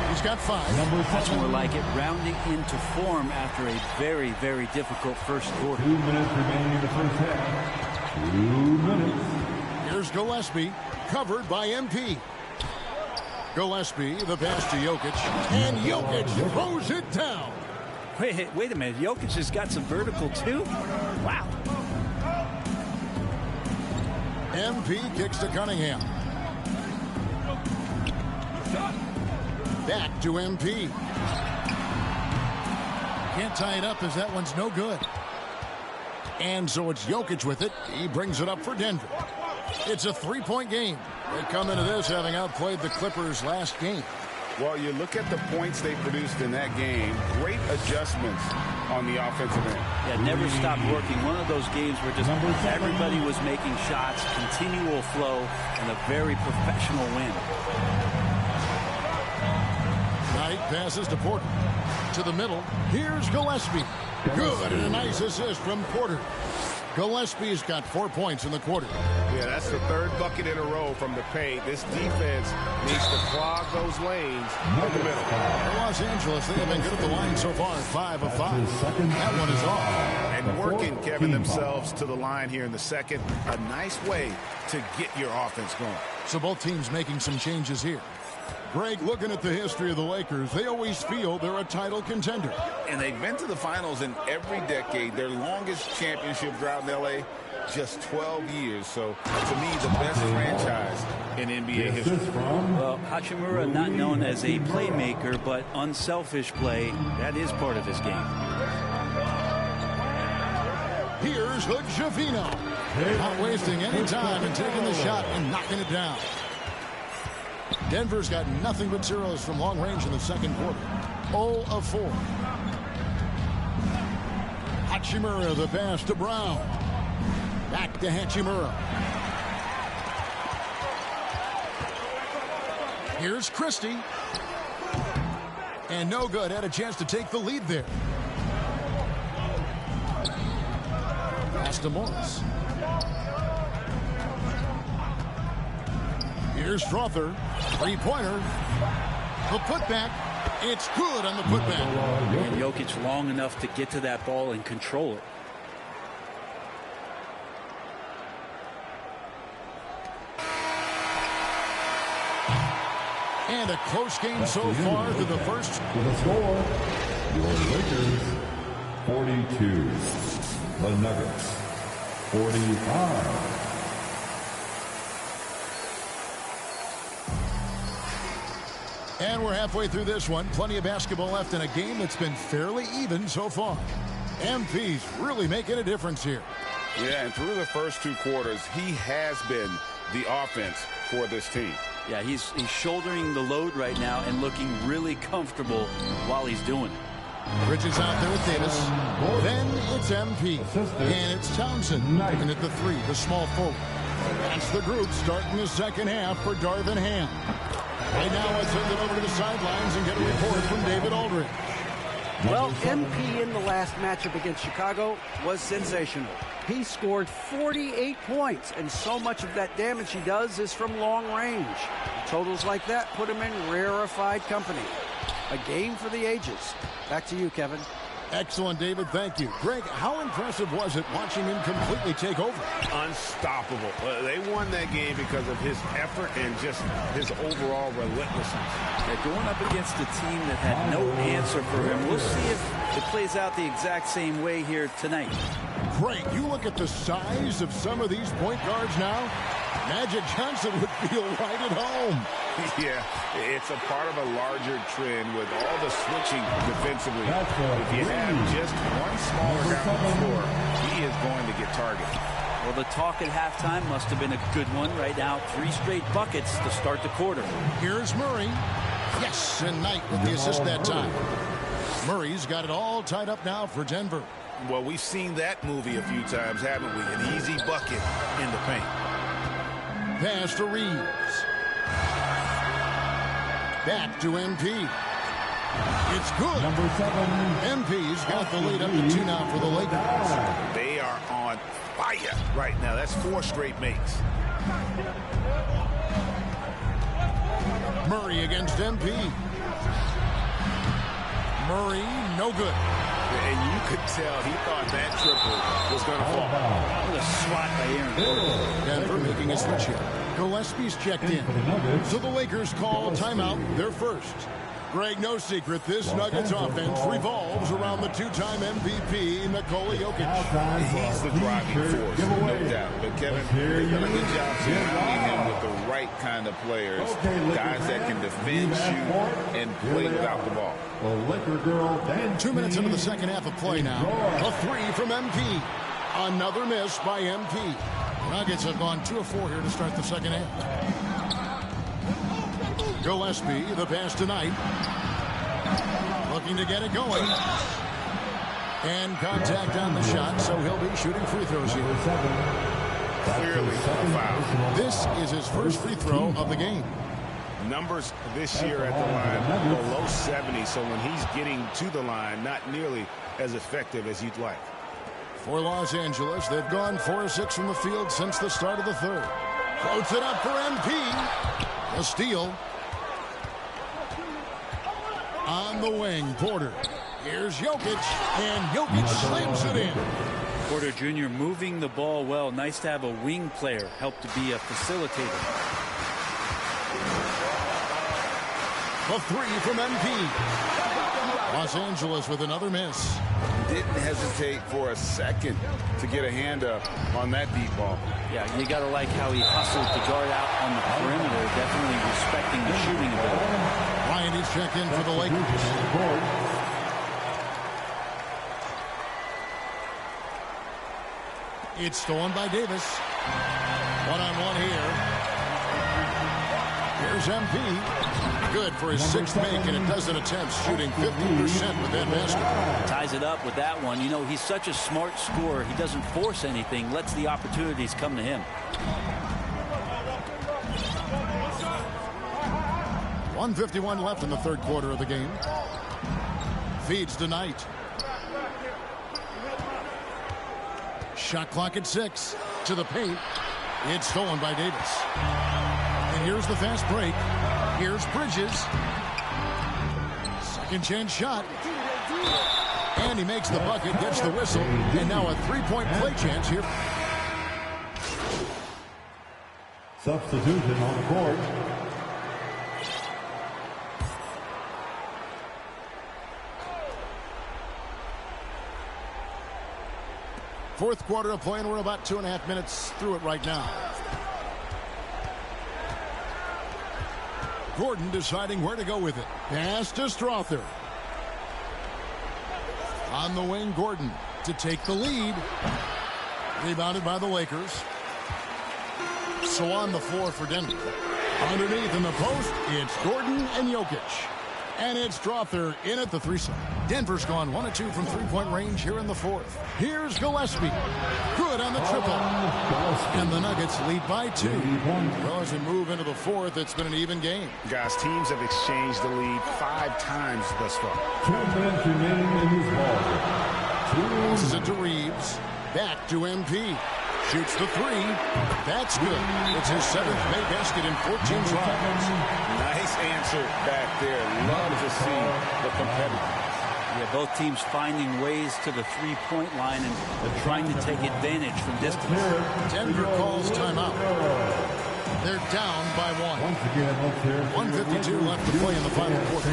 He's got 5. That's more like it, rounding into form after a very, very difficult first quarter. 2 minutes remaining in the first half. 2 minutes. Here's Gillespie, covered by MP. Gillespie, the pass to Jokic, and Jokic throws it down. Wait a minute. Jokic has got some vertical, too? Wow. MP kicks to Cunningham. Back to MP. Can't tie it up as that one's no good. And so it's Jokic with it. He brings it up for Denver. It's a 3-point game. They come into this having outplayed the Clippers last game. Well, you look at the points they produced in that game. Great adjustments on the offensive end. Yeah, never stopped working. One of those games where just everybody was making shots, continual flow, and a very professional win. Knight passes to Porter. To the middle. Here's Gillespie. Good, and a nice assist from Porter. Gillespie's got 4 points in the quarter. Yeah, that's the 3rd bucket in a row from the paint. This defense needs to clog those lanes in the middle. Los Angeles, they have been good at the line so far, 5 of 5. That one is off. And working, Kevin, themselves to the line here in the second. A nice way to get your offense going. So both teams making some changes here. Greg, looking at the history of the Lakers, they always feel they're a title contender. And they've been to the finals in every decade. Their longest championship drought in L.A., just 12 years. So, to me, the best franchise in NBA history. Well, Hachimura, not known as a playmaker, but unselfish play, that is part of his game. Here's Hood-Schifino. Not wasting any time and taking the shot and knocking it down. Denver's got nothing but zeros from long range in the second quarter. 0 of 4. Hachimura, the pass to Brown. Back to Hachimura. Here's Christie. And no good. Had a chance to take the lead there. Pass to Morris. Here's Strother. 3-pointer. The putback. It's good on the putback. And Jokic long enough to get to that ball and control it. And a close game so far through the first. To the score, your Lakers 42, the Nuggets 45. And we're halfway through this one. Plenty of basketball left in a game that's been fairly even so far. MP's really making a difference here. Yeah, and through the first 2 quarters, he has been the offense for this team. Yeah, he's shouldering the load right now and looking really comfortable while he's doing it. Bridges out there with Davis. Then it's MP. And it's Townsend. And at the 3, the small forward. That's the group starting the second half for Darvin Ham. Right now, let's send it over to the sidelines and get a report from David Aldridge. Well, MP in the last matchup against Chicago was sensational. He scored 48 points, and so much of that damage he does is from long range. Totals like that put him in rarefied company. A game for the ages. Back to you, Kevin. Excellent, David. Thank you. Greg, how impressive was it watching him completely take over? Unstoppable. They won that game because of his effort and just his overall relentlessness. They're going up against a team that had no answer for him. We'll see if it plays out the exact same way here tonight. Greg, you look at the size of some of these point guards now. Magic Johnson would feel right at home. Yeah, it's a part of a larger trend with all the switching defensively. If you have just one smaller guy on the floor, he is going to get targeted. Well, the talk at halftime must have been a good one. Right now, 3 straight buckets to start the quarter. Here's Murray. Yes, and Knight with the assist that time. Murray's got it all tied up now for Denver. Well, we've seen that movie a few times, haven't we? An easy bucket in the paint. Pass to Reeves. Back to MP. It's good. Number 7. MP's got the lead up to 2 now for the Lakers. They are on fire right now. That's 4 straight makes. Murray against MP. Murray, no good. And you could tell he thought that triple was going to fall. What a swat by Aaron. Denver making a switch here. Gillespie's checked in. So the Lakers call timeout, their first. Greg, no secret, this Nuggets offense revolves around the 2-time MVP, Nikola Jokic. He's the driving force, no doubt. But Kevin, they've done a good job surrounding him with the right kind of players, guys that can defend, shoot, and play without the ball. 2 minutes into the second half of play now. A 3 from MP. Another miss by MP. Nuggets have gone 2 of 4 here to start the second half. Gillespie, the pass tonight. Looking to get it going. And contact on the shot, so he'll be shooting free throws here. Clearly a foul. This is his first free throw of the game. Numbers this year at the line below 70, so when he's getting to the line, not nearly as effective as you'd like. For Los Angeles, they've gone 4 of 6 from the field since the start of the third. Floats it up for MP. A steal. On the wing, Porter. Here's Jokic, and Jokic slams it in. Porter Jr. moving the ball well. Nice to have a wing player help to be a facilitator. A 3 from MP. Los Angeles with another miss. Didn't hesitate for a second to get a hand up on that deep ball. Yeah, you got to like how he hustled to guard out on the perimeter, definitely respecting the shooting ability. Ryan is checked in for the Lakers. It's stolen by Davis. 1-on-1 here. Here's MP. Good for his 6th make, and a dozen attempts, shooting 50% with that basket. Ties it up with that one. You know, he's such a smart scorer. He doesn't force anything, lets the opportunities come to him. 1:51 left in the third quarter of the game. Feeds to Knight. Shot clock at 6. To the paint. It's stolen by Davis. And here's the fast break. Here's Bridges. Second chance shot. And he makes the bucket, gets the whistle, and now a 3-point play chance here. Substitution on the court. Fourth quarter of play, and we're about 2.5 minutes through it right now. Gordon deciding where to go with it. Pass to Strother. On the wing, Gordon to take the lead. Rebounded by the Lakers. So on the floor for Denver. Underneath in the post, it's Gordon and Jokic. And it's Strother in at the threesome. Denver's gone 1 of 2 from 3-point range here in the fourth. Here's Gillespie. Good on the triple. And the Nuggets lead by 2. Well, as we move into the fourth, it's been an even game. Guys, teams have exchanged the lead 5 times thus far. 2 minutes remaining in this ball. Passes it to Reeves. Back to MP. Shoots the 3. That's good. It's his 7th made basket in 14 tries. Nice answer back there. Love to see the competitiveness. Yeah, both teams finding ways to the three-point line and trying to take advantage from distance. Denver calls timeout. They're down by 1. 1:52 left to play in the final quarter.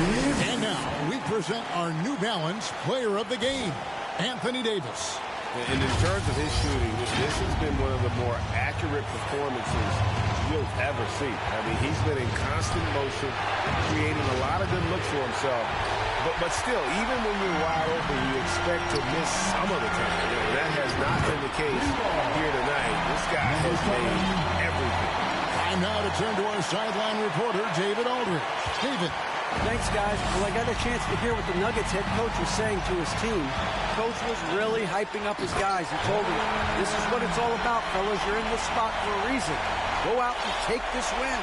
And now we present our New Balance Player of the Game, Anthony Davis. And in terms of his shooting, this has been one of the more accurate performances you'll ever see. I mean, he's been in constant motion, creating a lot of good looks for himself. But still, even when you're wide open, you expect to miss some of the time. You know, that has not been the case here tonight. This guy has made everything. Time now to turn to our sideline reporter, David Aldridge. David. Thanks, guys. Well, I got a chance to hear what the Nuggets head coach was saying to his team. Coach was really hyping up his guys. He told them, this is what it's all about, fellas. You're in this spot for a reason. Go out and take this win.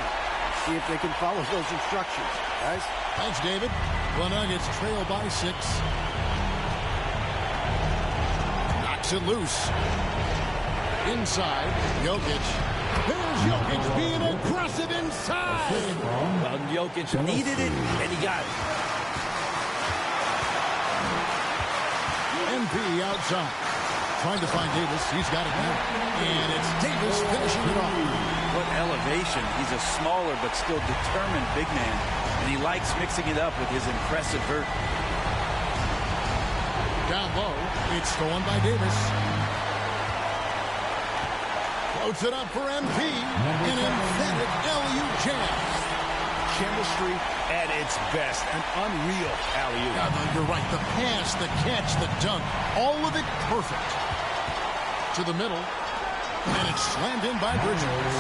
See if they can follow those instructions, guys. Thanks, David. The Nuggets trail by 6. Knocks it loose. Inside, Jokic. Here's Jokic being aggressive inside. Well, Jokic needed it, and he got it. MP outside. Trying to find Davis. He's got it now. And it's Davis finishing it off. What elevation. He's a smaller but still determined big man. And he likes mixing it up with his impressive vert. Down low. It's stolen by Davis. Floats it up for MP. An emphatic LU jam. Chemistry at its best. An unreal alley-oop. Yeah, you're right. The pass, the catch, the dunk. All of it perfect. To the middle. And it's slammed in by Bridges.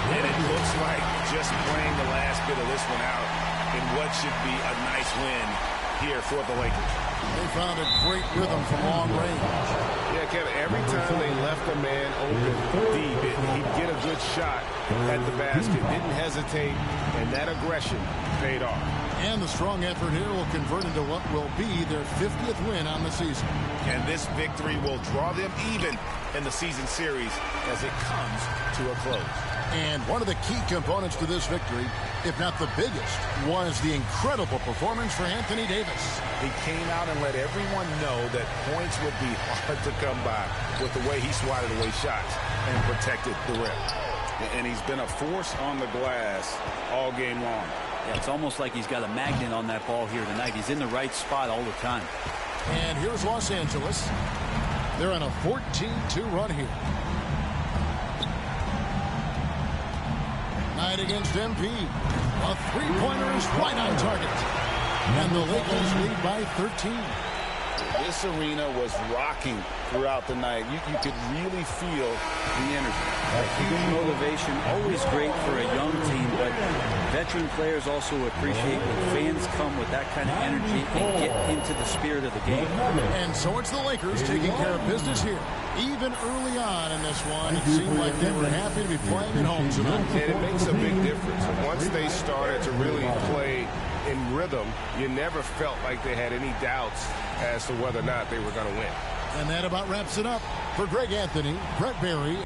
And it looks like just playing the last bit of this one out in what should be a nice win here for the Lakers. They found a great rhythm from long range. Yeah, Kevin, every time they left a man open deep, he'd get a good shot at the basket. Didn't hesitate, and that aggression paid off. And the strong effort here will convert into what will be their 50th win on the season. And this victory will draw them even in the season series as it comes to a close. And one of the key components to this victory, if not the biggest, was the incredible performance for Anthony Davis. He came out and let everyone know that points would be hard to come by with the way he swatted away shots and protected the rim. And he's been a force on the glass all game long. Yeah, it's almost like he's got a magnet on that ball here tonight. He's in the right spot all the time. And here's Los Angeles. They're on a 14-2 run here. Knight against MP. A three-pointer is right on target. And the Lakers lead by 13. This arena was rocking throughout the night. You could really feel the energy. A huge motivation, always great for a young team, but veteran players also appreciate when fans come with that kind of energy and get into the spirit of the game. And so it's the Lakers taking care of business here. Even early on in this one, it seemed like they were happy to be playing at home tonight. And it makes a big difference. Once they started to really play in rhythm, you never felt like they had any doubts as to whether or not they were going to win. And that about wraps it up. For Greg Anthony, Brett Barry.